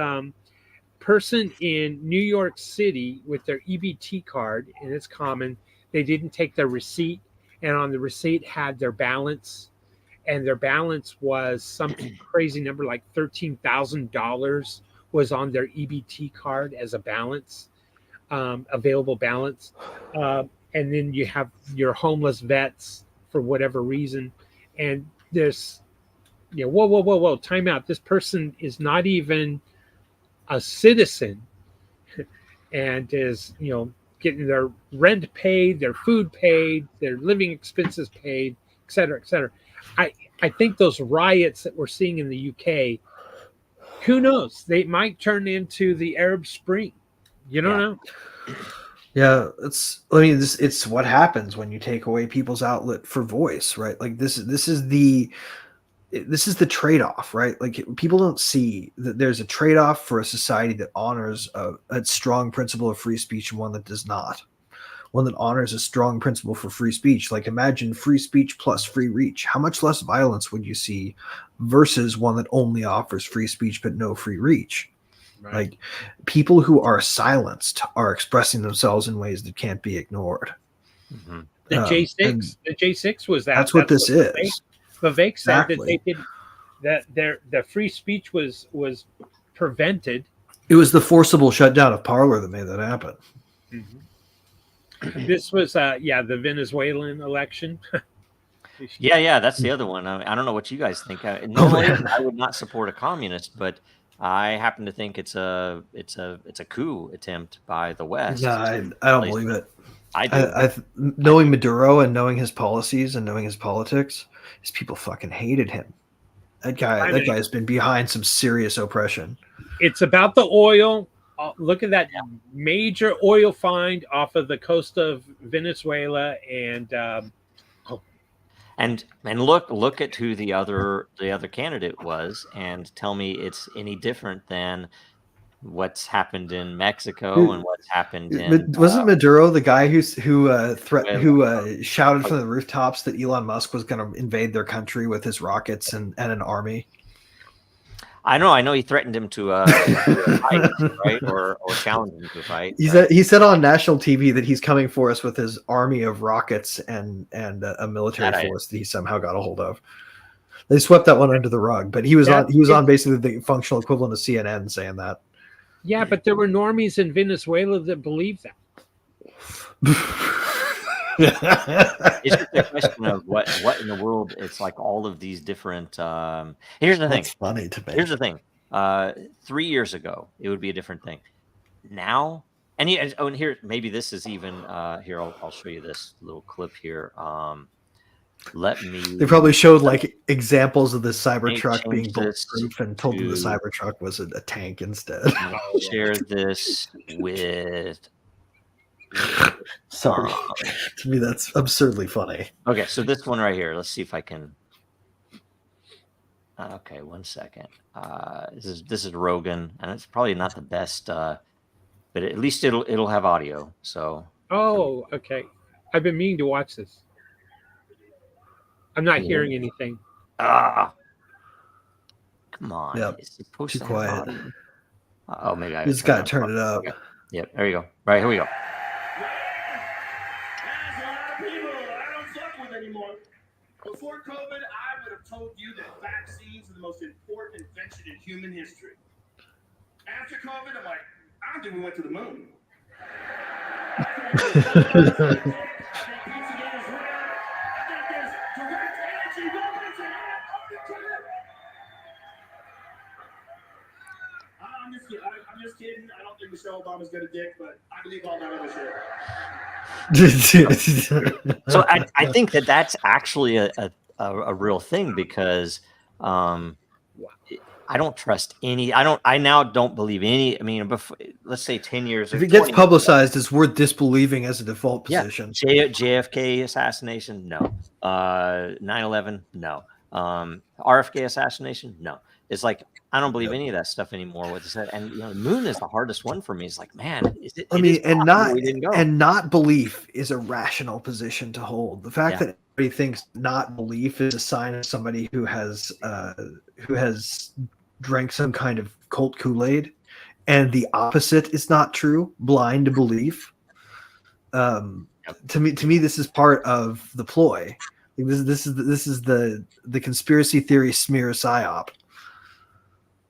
person in New York City with their EBT card, and it's common. They didn't take their receipt, and on the receipt had their balance, and their balance was some crazy number like $13,000 was on their EBT card as a balance, available balance. And then you have your homeless vets for whatever reason, and there's, whoa, time out. This person is not even a citizen and is, getting their rent paid, their food paid, their living expenses paid, et cetera, et cetera. I think those riots that we're seeing in the UK, who knows? They might turn into the Arab Spring. You don't know. Yeah, it's what happens when you take away people's outlet for voice, right? Like this is the trade-off, right? Like people don't see that there's a trade-off for a society that honors a strong principle of free speech and one that does not. One that honors a strong principle for free speech. Like imagine free speech plus free reach. How much less violence would you see versus one that only offers free speech but no free reach? Right. Like people who are silenced are expressing themselves in ways that can't be ignored. Mm-hmm. The J6 was that. That's what this is. Vivek said that they did that. The free speech was prevented. It was the forcible shutdown of Parler that made that happen. Mm-hmm. This was the Venezuelan election. Yeah, that's the other one. I don't know what you guys think. Normally, I would not support a communist, but I happen to think it's a coup attempt by the West. No, I don't believe it. I do. Knowing Maduro and knowing his policies and knowing his politics, his people fucking hated him. That guy's been behind some serious oppression. It's about the oil. Look at that major oil find off of the coast of Venezuela, and look at who the other candidate was, and tell me it's any different than what's happened in Mexico and what's happened in. Wasn't Maduro the guy who shouted from the rooftops that Elon Musk was going to invade their country with his rockets and an army? I know he threatened him to fight, right, or challenge him to fight. He said on national TV that he's coming for us with his army of rockets and a military force that he somehow got a hold of. They swept that one under the rug, but he was on basically the functional equivalent of CNN saying that. Yeah, but there were normies in Venezuela that believed that. It's just a question of what in the world. It's like all of these different. Here's the thing. That's funny to me. Here's the thing. 3 years ago, it would be a different thing. Now, and here, maybe this is even here. I'll show you this little clip here. They probably showed like examples of the Cybertruck being bulletproof and told them the Cybertruck was a tank instead. Share this with. Sorry, to me that's absurdly funny. Okay, so this one right here. Let's see if I can. Okay, 1 second. This is Rogan, and it's probably not the best, but at least it'll have audio. So. Oh, okay. I've been meaning to watch this. I'm not hearing anything. Come on. Yep. It's supposed Too to quiet. have audio. Maybe I just got to turn it up. Yep. There you go. Right, here we go. Before COVID, I would have told you that vaccines are the most important invention in human history. After COVID, I'm like, I don't think we went to the moon. I'm just kidding. I don't think Michelle Obama's got a dick, but I believe all that other shit. So I think that's actually a real thing because I don't trust any. I now don't believe any. I mean, before, let's say 10 years. If it gets publicized, it's worth disbelieving as a default position. Yeah. JFK assassination, no. 9/11, no. RFK assassination, no. It's like I don't believe any of that stuff anymore. What they said, and the moon is the hardest one for me. It's like, man, is it? I it mean, is possible we didn't go. not belief is a rational position to hold. The fact that everybody thinks not belief is a sign of somebody who has drank some kind of cult Kool-Aid, and the opposite is not true, blind belief. To me, this is part of the ploy. This is the conspiracy theory smear psyop.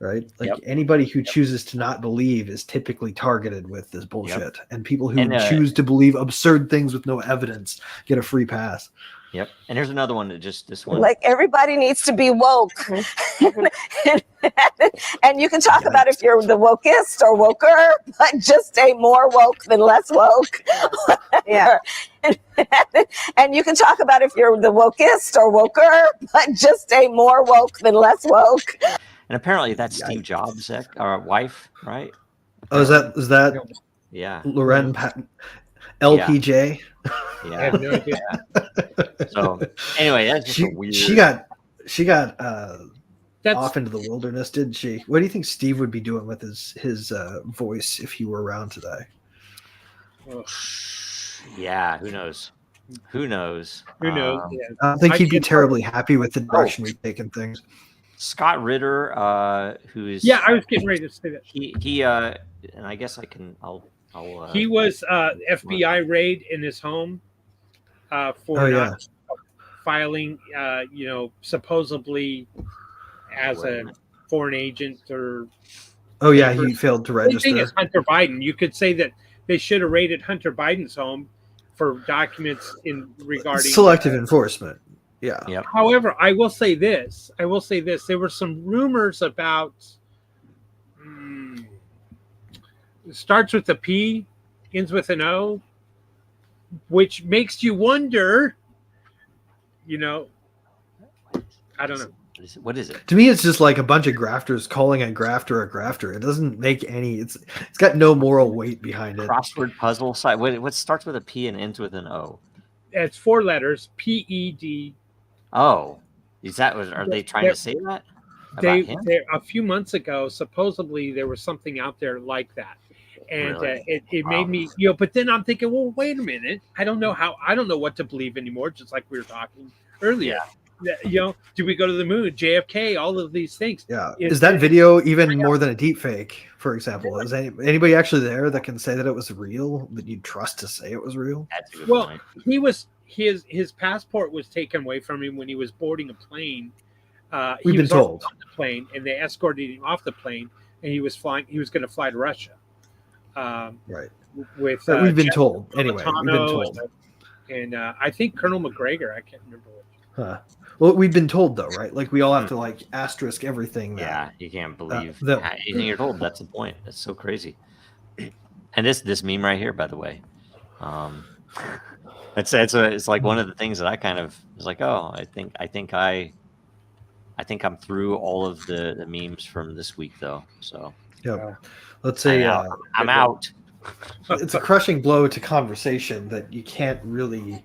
Right? Like anybody who chooses to not believe is typically targeted with this bullshit. And people who choose to believe absurd things with no evidence get a free pass. Yep. And here's another one that this one. Like everybody needs to be woke. And you can talk about if you're the wokest or woker, but just stay more woke than less woke. And you can talk about if you're the wokest or woker, but just stay more woke than less woke. And apparently that's Steve Jobs' wife, right? Oh, is that yeah, Loren LPJ? I have no idea. So anyway, that's just a weird. She got off into the wilderness, didn't she? What do you think Steve would be doing with his voice if he were around today? Yeah, who knows? Who knows? Who knows? I don't think he'd be terribly happy with the direction we've taken things. Scott Ritter, who is I was getting ready to say that. He and I guess I'll he was FBI raid in his home for not filing supposedly as a foreign agent or he failed to register. The thing is Hunter Biden. You could say that they should have raided Hunter Biden's home for documents regarding selective enforcement. Yeah. Yep. However, I will say this. There were some rumors about it starts with a P, ends with an O, which makes you wonder, I don't know. What is it? To me, it's just like a bunch of grafters calling a grafter a grafter. It doesn't make any. It's got no moral weight behind it. Crossword puzzle site. What starts with a P and ends with an O? It's 4 letters. PED. Oh, are they trying to say that? They a few months ago, supposedly there was something out there like that, and Really? It made me, But then I'm thinking, well, wait a minute. I don't know what to believe anymore. Just like we were talking earlier. Do we go to the moon? JFK, all of these things. Yeah. Is that video even more than a deep fake, for example? Is anybody actually there that can say that it was real, that you'd trust to say it was real? That's a good Well, point. he was his passport was taken away from him when he was boarding a plane. We've been told on the plane, and they escorted him off the plane, and he was flying. He was going to fly to Russia. Right. With we've been told anyway. We've been Napolitano told, and I think Colonel McGregor. I can't remember which. huh. Well, we've been told though, right? Like we all have to asterisk everything. Yeah, you can't believe anything you're told. That's the point. That's so crazy. And this meme right here, by the way, it's like one of the things that I kind of was like, oh, I think I'm through all of the memes from this week though. So let's say I'm out. It's a crushing blow to conversation that you can't really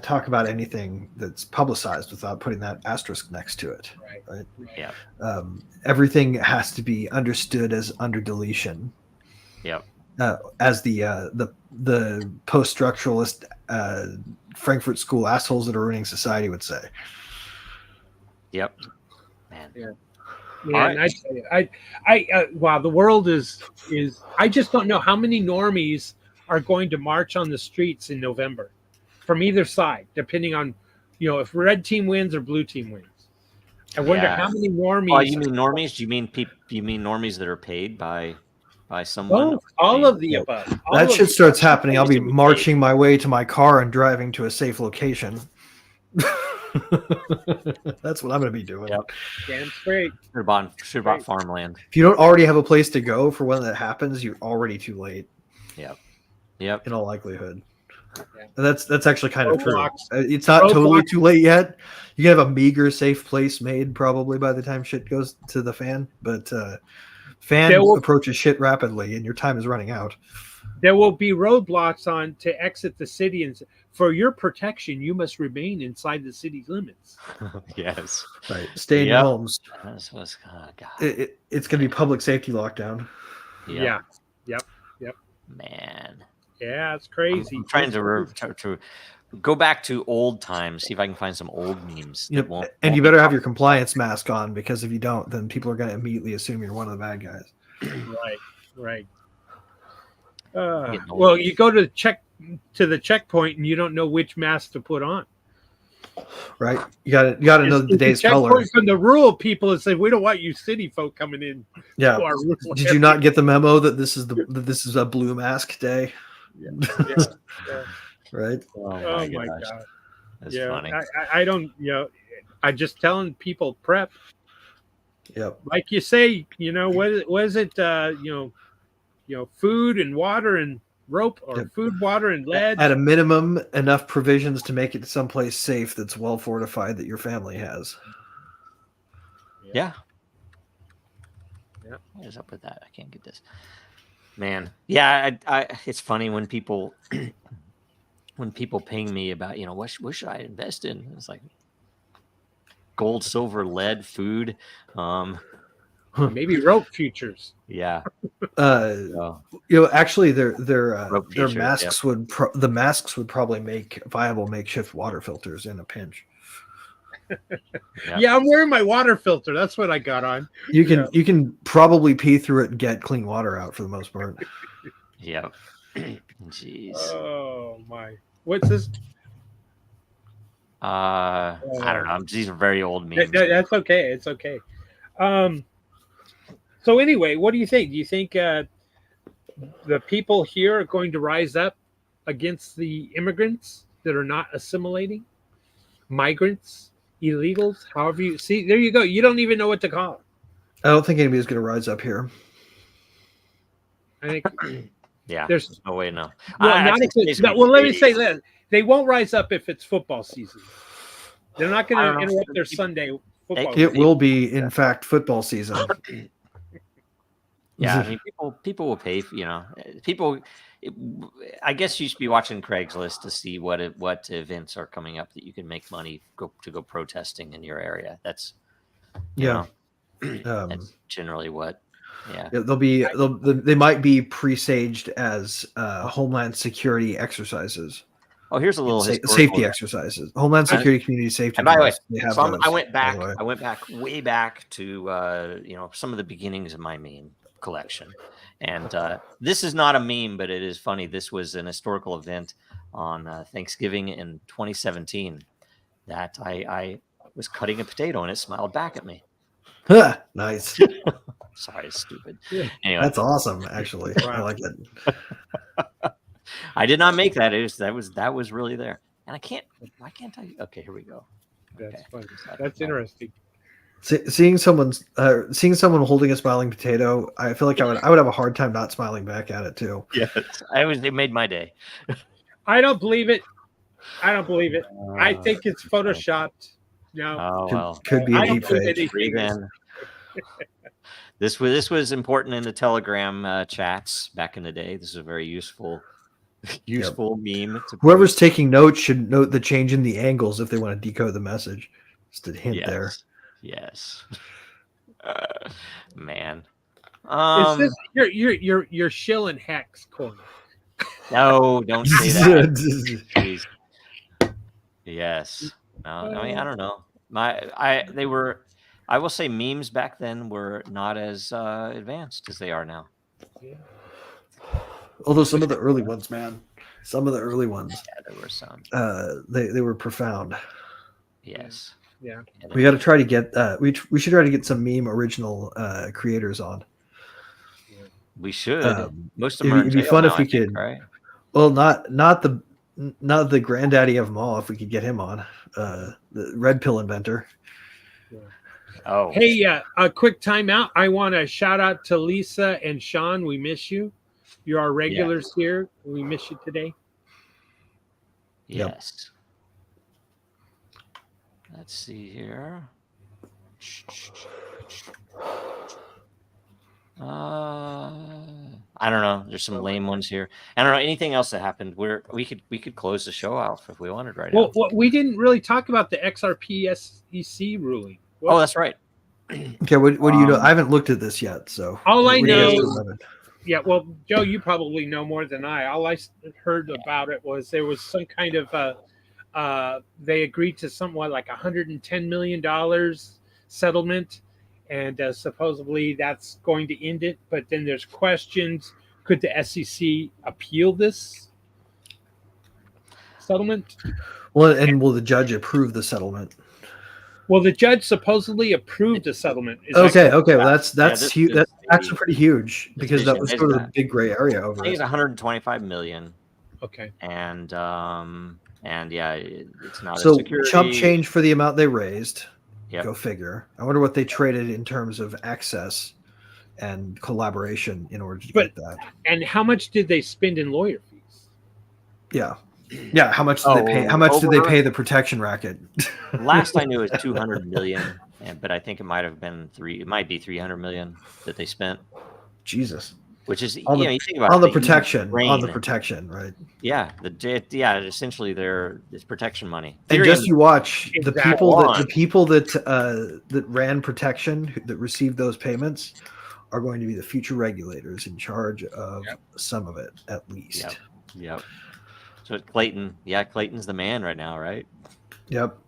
talk about anything that's publicized without putting that asterisk next to it. Right. Yeah. Everything has to be understood as under deletion. Yep. As the post-structuralist Frankfurt School assholes that are ruining society would say. Yep. Man. Yeah. Right. I tell you, wow, the world is. I just don't know how many normies are going to march on the streets in November, from either side, depending on, if red team wins or blue team wins. I wonder how many normies. Oh, you mean normies? Do you mean normies that are paid by someone? Both, all of the above. That shit starts happening. I'll be marching my way to my car and driving to a safe location. That's what I'm going to be doing. Yep. Damn straight. Should have bought farmland. If you don't already have a place to go for when that happens, you're already too late. Yep. In all likelihood. Yeah. That's actually kind of true. Blocks. It's not totally too late yet. You can have a meager safe place made probably by the time shit goes to the fan, but fan approaches shit rapidly and your time is running out. There will be roadblocks on to exit the city, and for your protection, you must remain inside the city's limits. Yes. Right. Stay in your Yep. homes. That's what's God. It's going to be public safety lockdown. Yep. Yep. Man. Yeah, it's I'm crazy. trying to go back to old times, see if I can find some old memes. That Yep. won't And you be better have your compliance mask on, because if you don't, then people are going to immediately assume you're one of the bad guys. Right. Getting old. Well, you go to the checkpoint and you don't know which mask to put on. Right. You got to know the day's color. From the rural people and say, we don't want you city folk coming in. Yeah. to our rural Did you not get the memo that this is a blue mask day? Yeah. Right. Oh my God. That's funny. I don't, I'm just telling people prep. Yep. Like you say, what is it? Food and water and rope, or food, water, and lead. At a minimum, enough provisions to make it someplace safe that's well fortified that your family has. Yeah. What is up with that? I can't get this. Man. Yeah, it's funny when people ping me about, what should I invest in? It's like gold, silver, lead, food. Maybe rope futures. Yeah. Actually, their futures, masks would probably make viable makeshift water filters in a pinch. Yeah, I'm wearing my water filter. That's what I got on. You can probably pee through it and get clean water out for the most part. Yep. Jeez. Oh my! What's this? I don't know. These are very old memes. That's okay. It's okay. So anyway, what do you think? Do you think the people here are going to rise up against the immigrants that are not assimilating? Migrants, illegals, however you see. There you go. You don't even know what to call it. I don't think anybody's going to rise up here. I think yeah, there's no way. No. Well, let me say that they won't rise up if it's football season. They're not going to interrupt their Sunday football. It will be, in fact, football season. Yeah, I mean, people will pay. I guess you should be watching Craigslist to see what events are coming up that you can make money to go protesting in your area. That's that's generally what. Yeah, they might be presaged as Homeland Security exercises. Oh, here's a little safety exercises. Homeland Security community safety. And by the way, I went back way back to some of the beginnings of my meme collection, and this is not a meme, but it is funny. This was an historical event on Thanksgiving in 2017 that I was cutting a potato and it smiled back at me. Nice. Sorry, it's stupid. Anyway, that's awesome. Actually, I like it. I did not make that. That was really there, and why can't I? Okay, here we go. That's funny. That's interesting. Seeing someone holding a smiling potato, I feel like I would have a hard time not smiling back at it too. Yes, it made my day. I don't believe it. I think it's photoshopped. No, could be a deep fake. This was important in the Telegram chats back in the day. This is a very useful meme. Whoever's taking notes should note the change in the angles if they want to decode the message. Just a hint there. Yes. Man. Is this you're shilling Hex corner? No, don't say that. Yes. No, I mean, I don't know. I will say memes back then were not as advanced as they are now. Yeah. Although some of the early ones, man. Some of the early ones. Yeah, there were some. They were profound. Yes. Yeah. We got to try to get we should try to get some meme original creators on. We should. Most of them it'd be fun if we could. Right? Well, not the granddaddy of them all. If we could get him on, the red pill inventor. Oh. Hey, a quick timeout. I want to shout out to Lisa and Sean. We miss you. You're our regulars here. We miss you today. Yes. Let's see here. I I don't know. There's some lame ones here. I don't know anything else that happened. We could close the show out if we wanted right now. Well, we didn't really talk about the XRP SEC ruling. Oh, that's right. Okay, what do you know? I haven't looked at this yet, so All I what do you guys know- know about it? Yeah, well, Joe, you probably know more than I. All I heard about it was there was some kind of they agreed to somewhat like $110 million settlement, and supposedly that's going to end it. But then there's questions: could the SEC appeal this settlement? Well, and will the judge approve the settlement? Well, the judge supposedly approved the settlement. Is that Okay, correct? okay, well, that's this huge. is That's the actually pretty huge because that decision was is sort of the that. big gray area I over think it. it's 125 million, Okay. and yeah, it's not a So security. chump change for the amount they raised. Yep. Go figure. I wonder what they traded in terms of access and collaboration in order to get that. And how much did they spend in lawyer fees? Yeah. Yeah, how much did they pay? How much did they pay the protection racket? Last I knew it was 200 million, but I think it might have been it might be 300 million that they spent, Jesus. which is On the- you think about On it, the human protection. On the brain- protection, right? Yeah, essentially it's protection money. And just you watch the Exactly. people that ran protection that received those payments are going to be the future regulators in charge of some of it, at least. Yep. So Clayton's the man right now, right? Yep.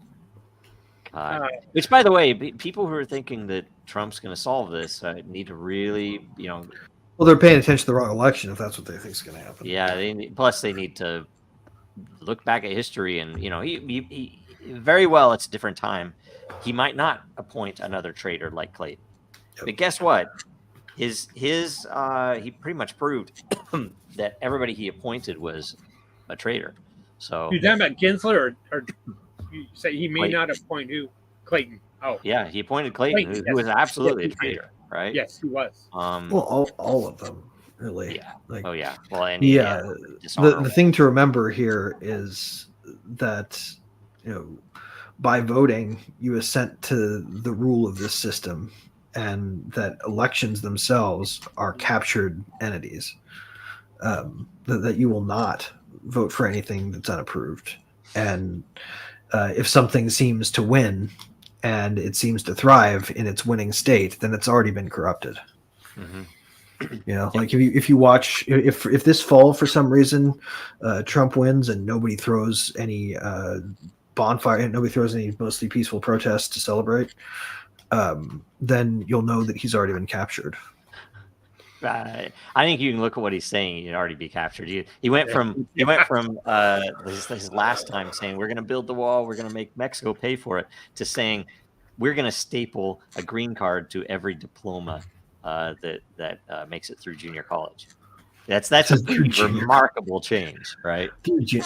God. Which, by the way, people who are thinking that Trump's going to solve this need to really, Well, they're paying attention to the wrong election if that's what they think is going to happen. yeah. They need to look back at history, and he very well. It's a different time. He might not appoint another traitor like Clayton, but guess what? He pretty much proved that everybody he appointed was a traitor. So You talking about Gensler, or you say he may Clayton. not appoint who? Clayton. Oh, yeah, he appointed Clayton, Clayton, who was yes. absolutely Yes, a he did. traitor, right? yes, he was. Well, all of them, really. Yeah. Like, Oh yeah. Well, and the dishonorable. thing to remember here is that by voting you assent to the rule of this system, and that elections themselves are captured entities. That you will not vote for anything that's unapproved, and if something seems to win and it seems to thrive in its winning state, then it's already been corrupted. Mm-hmm. Like if you watch, if this fall for some reason Trump wins and nobody throws any bonfire and nobody throws any mostly peaceful protests to celebrate, then you'll know that he's already been captured. I think you can look at what he's saying. He'd already be captured. He went from his last time saying we're going to build the wall, we're going to make Mexico pay for it, to saying we're going to staple a green card to every diploma that makes it through junior college. That's a pretty remarkable change, right?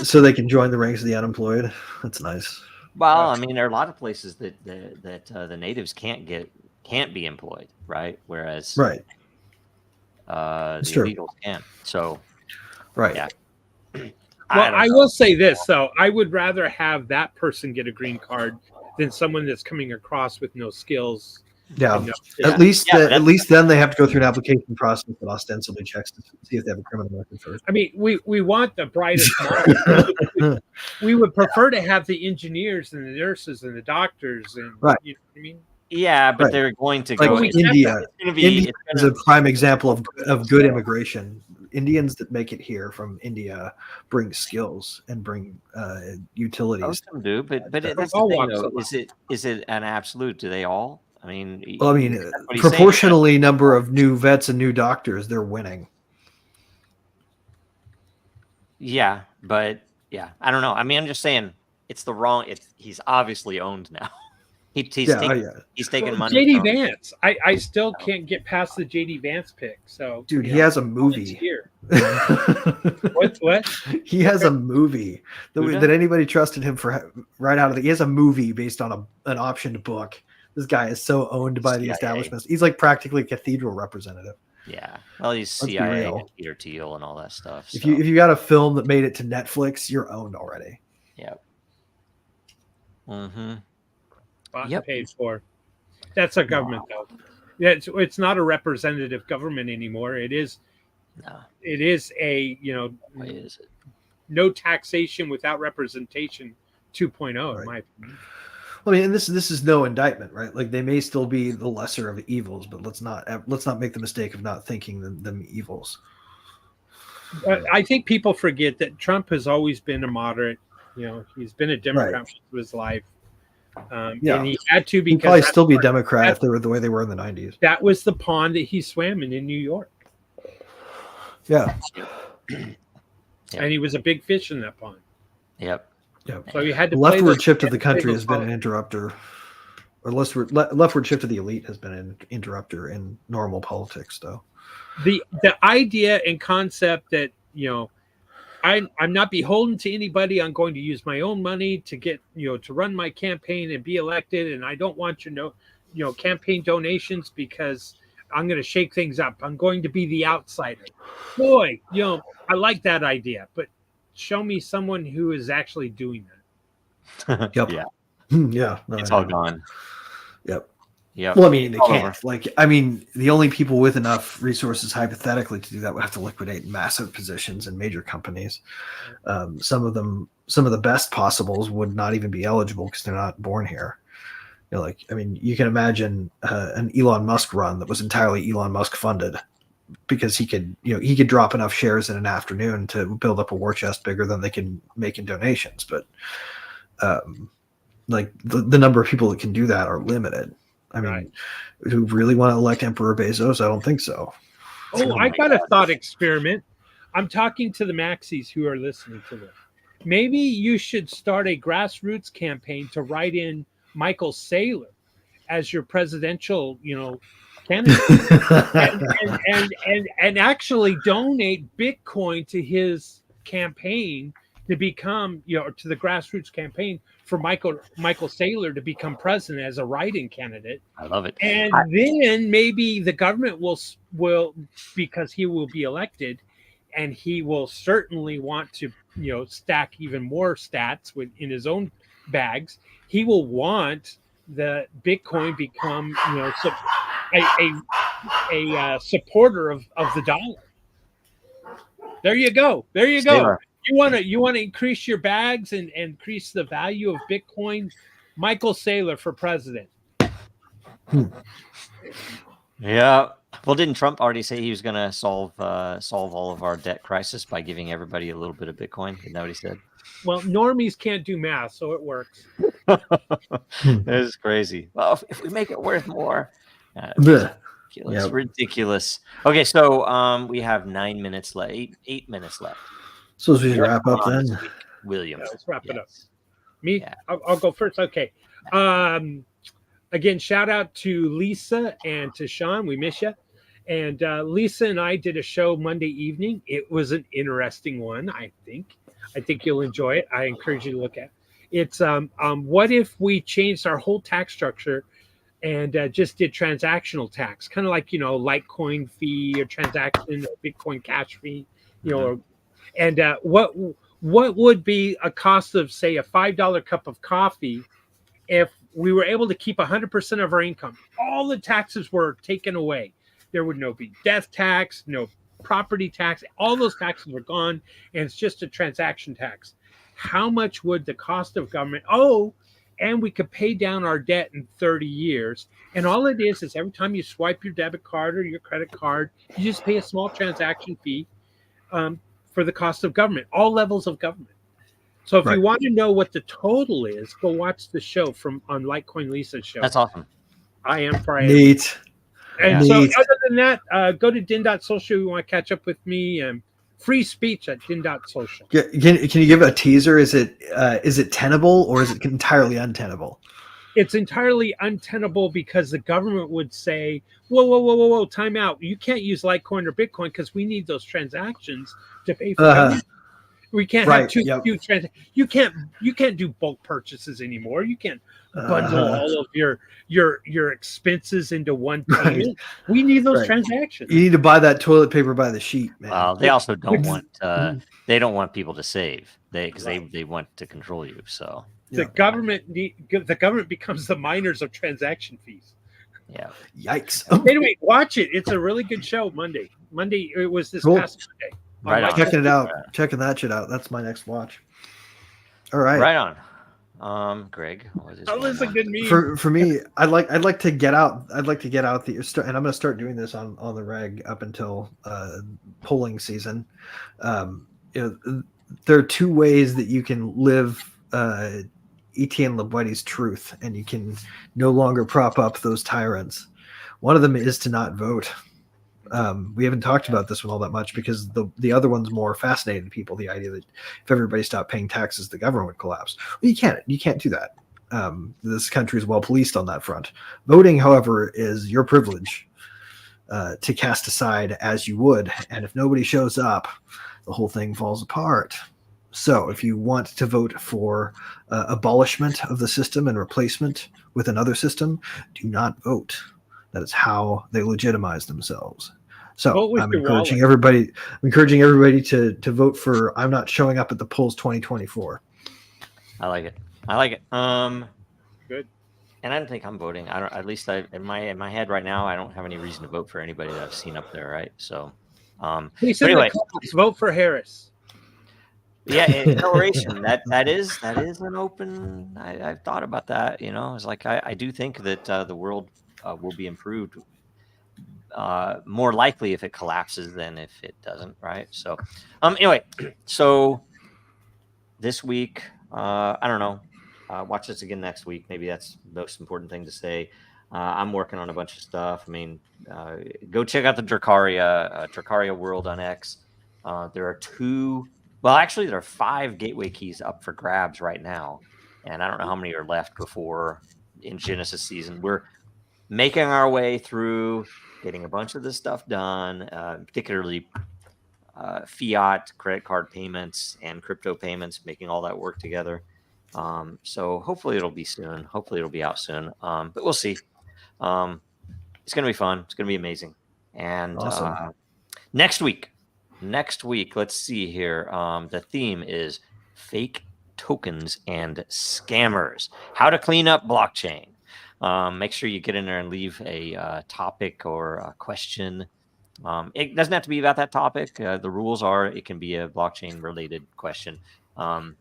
So they can join the ranks of the unemployed. That's nice. Well, I mean, there are a lot of places that the natives can't be employed, right? Whereas Right. the true. illegals can. So Right. Yeah. Well, I will say this though: I would rather have that person get a green card than someone that's coming across with no skills. Yeah. and no- At least Yeah, at least then they have to go through an application process that ostensibly checks to see if they have a criminal record first. I mean, we want the brightest minds. We would prefer to have the engineers and the nurses and the doctors, and Right. you know what I mean. Yeah, but Right. they're going to Like go. India. It's going to be. India is a prime example of good immigration. Indians that make it here from India bring skills and bring utilities. Most of them do, but that's all the thing, walks though. of life. Is it an absolute? Do they all? I mean, Well, I mean, that's what he's saying. proportionally number of new vets and new doctors, they're winning. Yeah, but yeah, I don't know. I mean, I'm just saying it's the wrong. He's obviously owned now. He's taking Well, money. JD from- Vance. I still can't get past the JD Vance pick. So Dude, you he know, has a it's movie. here. What? He has a movie Who does? that anybody trusted him for right out of the. He has a movie based on an optioned book. This guy is so owned by the CIA. establishments. He's like practically a cathedral representative. Yeah, well, he's Let's be CIA real. and Peter Thiel and all that stuff. If you got a film that made it to Netflix, you're owned already. yeah. Mm-hmm. Bought Yep. and paid for. That's a government though. Yeah, it's not a representative government anymore. It is No, It is a why is it? no taxation without representation 2.0 in Right. my opinion. Well, I mean, and this is no indictment, right? Like they may still be the lesser of evils, but let's not make the mistake of not thinking them evils. I think people forget that Trump has always been a moderate. He's been a Democrat Right. most of his life, Yeah. and he had to He'd because probably still be a Democrat if they were the way they were in the 90s. that was the pond that he swam in New York, Yeah. and he was a big fish in that pond. Yep. Yep. So he had to The play leftward those- shift of the he had to play country those has been an balls. interrupter, or leftward shift of the elite has been an interrupter in normal politics, though. The idea and concept that I'm not beholden to anybody. I'm going to use my own money to get to run my campaign and be elected, and I don't want your campaign donations because I'm going to shake things up. I'm going to be the outsider. Boy, I like that idea, but show me someone who is actually doing that. Yep. Yeah. Yeah. No, It's I all know. gone. Yep. Yep. Well, I mean, they All can't. over. Like, I mean, the only people with enough resources, hypothetically, to do that would have to liquidate massive positions in major companies. Some of the best possibles would not even be eligible because they're not born here. Like, I mean, you can imagine an Elon Musk run that was entirely Elon Musk funded because he could drop enough shares in an afternoon to build up a war chest bigger than they can make in donations. But like the number of people that can do that are limited. I mean, Right. who really want to elect Emperor Bezos? I don't think so. Oh, I got a thought experiment. I'm talking to the Maxis who are listening to this. Maybe you should start a grassroots campaign to write in Michael Saylor as your presidential, candidate, and actually donate Bitcoin to his campaign to become, to the grassroots campaign for Michael Saylor to become president as a write-in candidate. I love it. And then maybe the government will because he will be elected, and he will certainly want to stack even more stats in his own bags. He will want the Bitcoin become a supporter of the dollar. There you go. Saylor. You want to increase your bags and increase the value of Bitcoin. Michael Saylor for president. Yeah. Well, didn't Trump already say he was going to solve all of our debt crisis by giving everybody a little bit of Bitcoin? Isn't that what he said? Well, normies can't do math, so it works. It's crazy. Well, if we make it worth more. Yep. Ridiculous. Okay, so we have 9 minutes left. 8 minutes left. So as we wrap up then, Williams. Yeah, let's wrap it up. Yes. Me, Yeah. I'll go first. Okay. Again, shout out to Lisa and to Sean. We miss you. And Lisa and I did a show Monday evening. It was an interesting one, I think. I think you'll enjoy it. I encourage you to look at it. It's what if we changed our whole tax structure and just did transactional tax, kind of like Litecoin fee or transaction or Bitcoin Cash fee, and what would be a cost of, say, a $5 cup of coffee if we were able to keep 100% of our income? All the taxes were taken away. There would no be death tax, no property tax. All those taxes were gone, and it's just a transaction tax. How much would the cost of government? Oh, and we could pay down our debt in 30 years. And all it is every time you swipe your debit card or your credit card, you just pay a small transaction fee for the cost of government, all levels of government. So if you want to know what the total is, go watch the show on Litecoin Lisa's show. That's awesome. I am Friday. neat. And Yeah. so other than that, go to din.social. You want to catch up with me. Free speech at din.social. Can you give a teaser? Is it tenable or is it entirely untenable? It's entirely untenable because the government would say, whoa, time out. You can't use Litecoin or Bitcoin because we need those transactions to pay for government. We can't have two transactions. You can't do bulk purchases anymore. You can't bundle all of your expenses into one payment. We need those transactions. You need to buy that toilet paper by the sheet, man. Well, they also don't want people to save because they want to control you. So the government becomes the miners of transaction fees. Yeah. Yikes. Anyway, watch it. It's a really good show. Monday. It was this Cool. past Monday. Right on. Checking it out. Checking that shit out. That's my next watch. All right. Right on. Greg, what is this That was a one? good meme. For me, I'd like to get out. I'd like to get out and I'm going to start doing this on the reg up until polling season. There are two ways that you can live Etienne Lebwedi's truth, and you can no longer prop up those tyrants. One of them is to not vote. We haven't talked about this one all that much because the other one's more fascinating to people. The idea that if everybody stopped paying taxes, the government would collapse. Well, you can't do that. This country is well policed on that front. Voting, however, is your privilege to cast aside as you would. And if nobody shows up, the whole thing falls apart. So if you want to vote for abolishment of the system and replacement with another system, do not vote. That is how they legitimize themselves. So I'm encouraging everybody to vote for I'm not showing up at the polls 2024. I like it. Good. And I don't think I'm voting. In my head right now, I don't have any reason to vote for anybody that I've seen up there, right? So anyway, vote for Harris. Yeah, acceleration. that is an open. I've thought about that. It's like I do think that the world will be improved more likely if it collapses than if it doesn't, right? So anyway, so this week, I don't know, watch this again next week. Maybe that's the most important thing to say. I'm working on a bunch of stuff. I mean, go check out the Dracaria World on X. There are there are 5 gateway keys up for grabs right now, and I don't know how many are left before in Genesis season. We're making our way through getting a bunch of this stuff done, particularly fiat, credit card payments, and crypto payments, making all that work together. So hopefully it'll be soon. Hopefully it'll be out soon. But we'll see. It's going to be fun. It's going to be amazing. And awesome. Next week, let's see here. The theme is fake tokens and scammers. How to clean up blockchain. Make sure you get in there and leave a topic or a question. It doesn't have to be about that topic. The rules are it can be a blockchain related question. And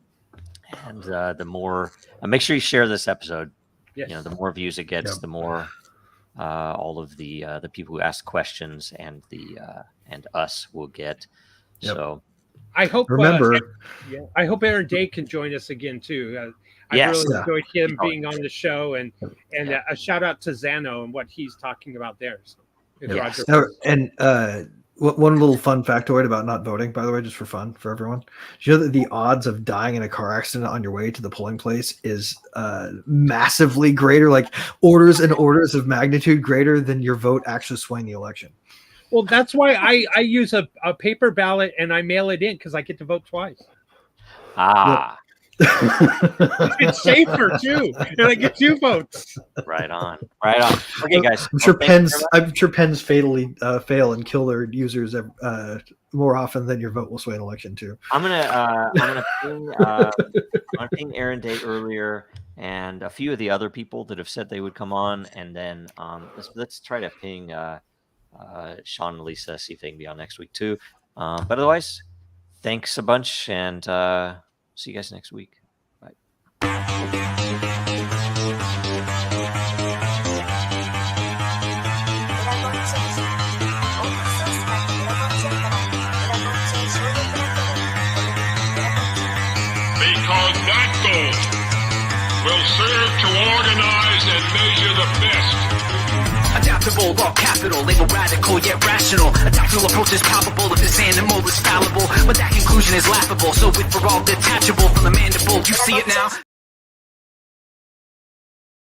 the more, make sure you share this episode. Yes. The more views it gets, the more all of the people who ask questions and us will get. Yep. So I hope I hope Aaron Day can join us again too. I really enjoyed him being on the show, and a shout out to Zano and what he's talking about there. So, one little fun factoid about not voting, by the way, just for fun for everyone. Do you know that the odds of dying in a car accident on your way to the polling place is massively greater, like orders and orders of magnitude greater than your vote actually swaying the election? Well, that's why I use a paper ballot and I mail it in because I get to vote twice. Yep. It's safer too, and I get 2 votes. Right on. Okay, guys. I'm sure pens fatally fail and kill their users more often than your vote will sway an election too. I'm gonna ping Aaron Day earlier and a few of the other people that have said they would come on, and then let's try to ping Sean and Lisa, see if they can be on next week too. But otherwise, thanks a bunch, and see you guys next week. Bye. Because that goal will serve to organize and measure the best. Adaptable, raw capital, label radical yet rational. A tactical approach is palpable if this animal is fallible, but that conclusion is laughable. So with for all detachable from the mandible, you see it now.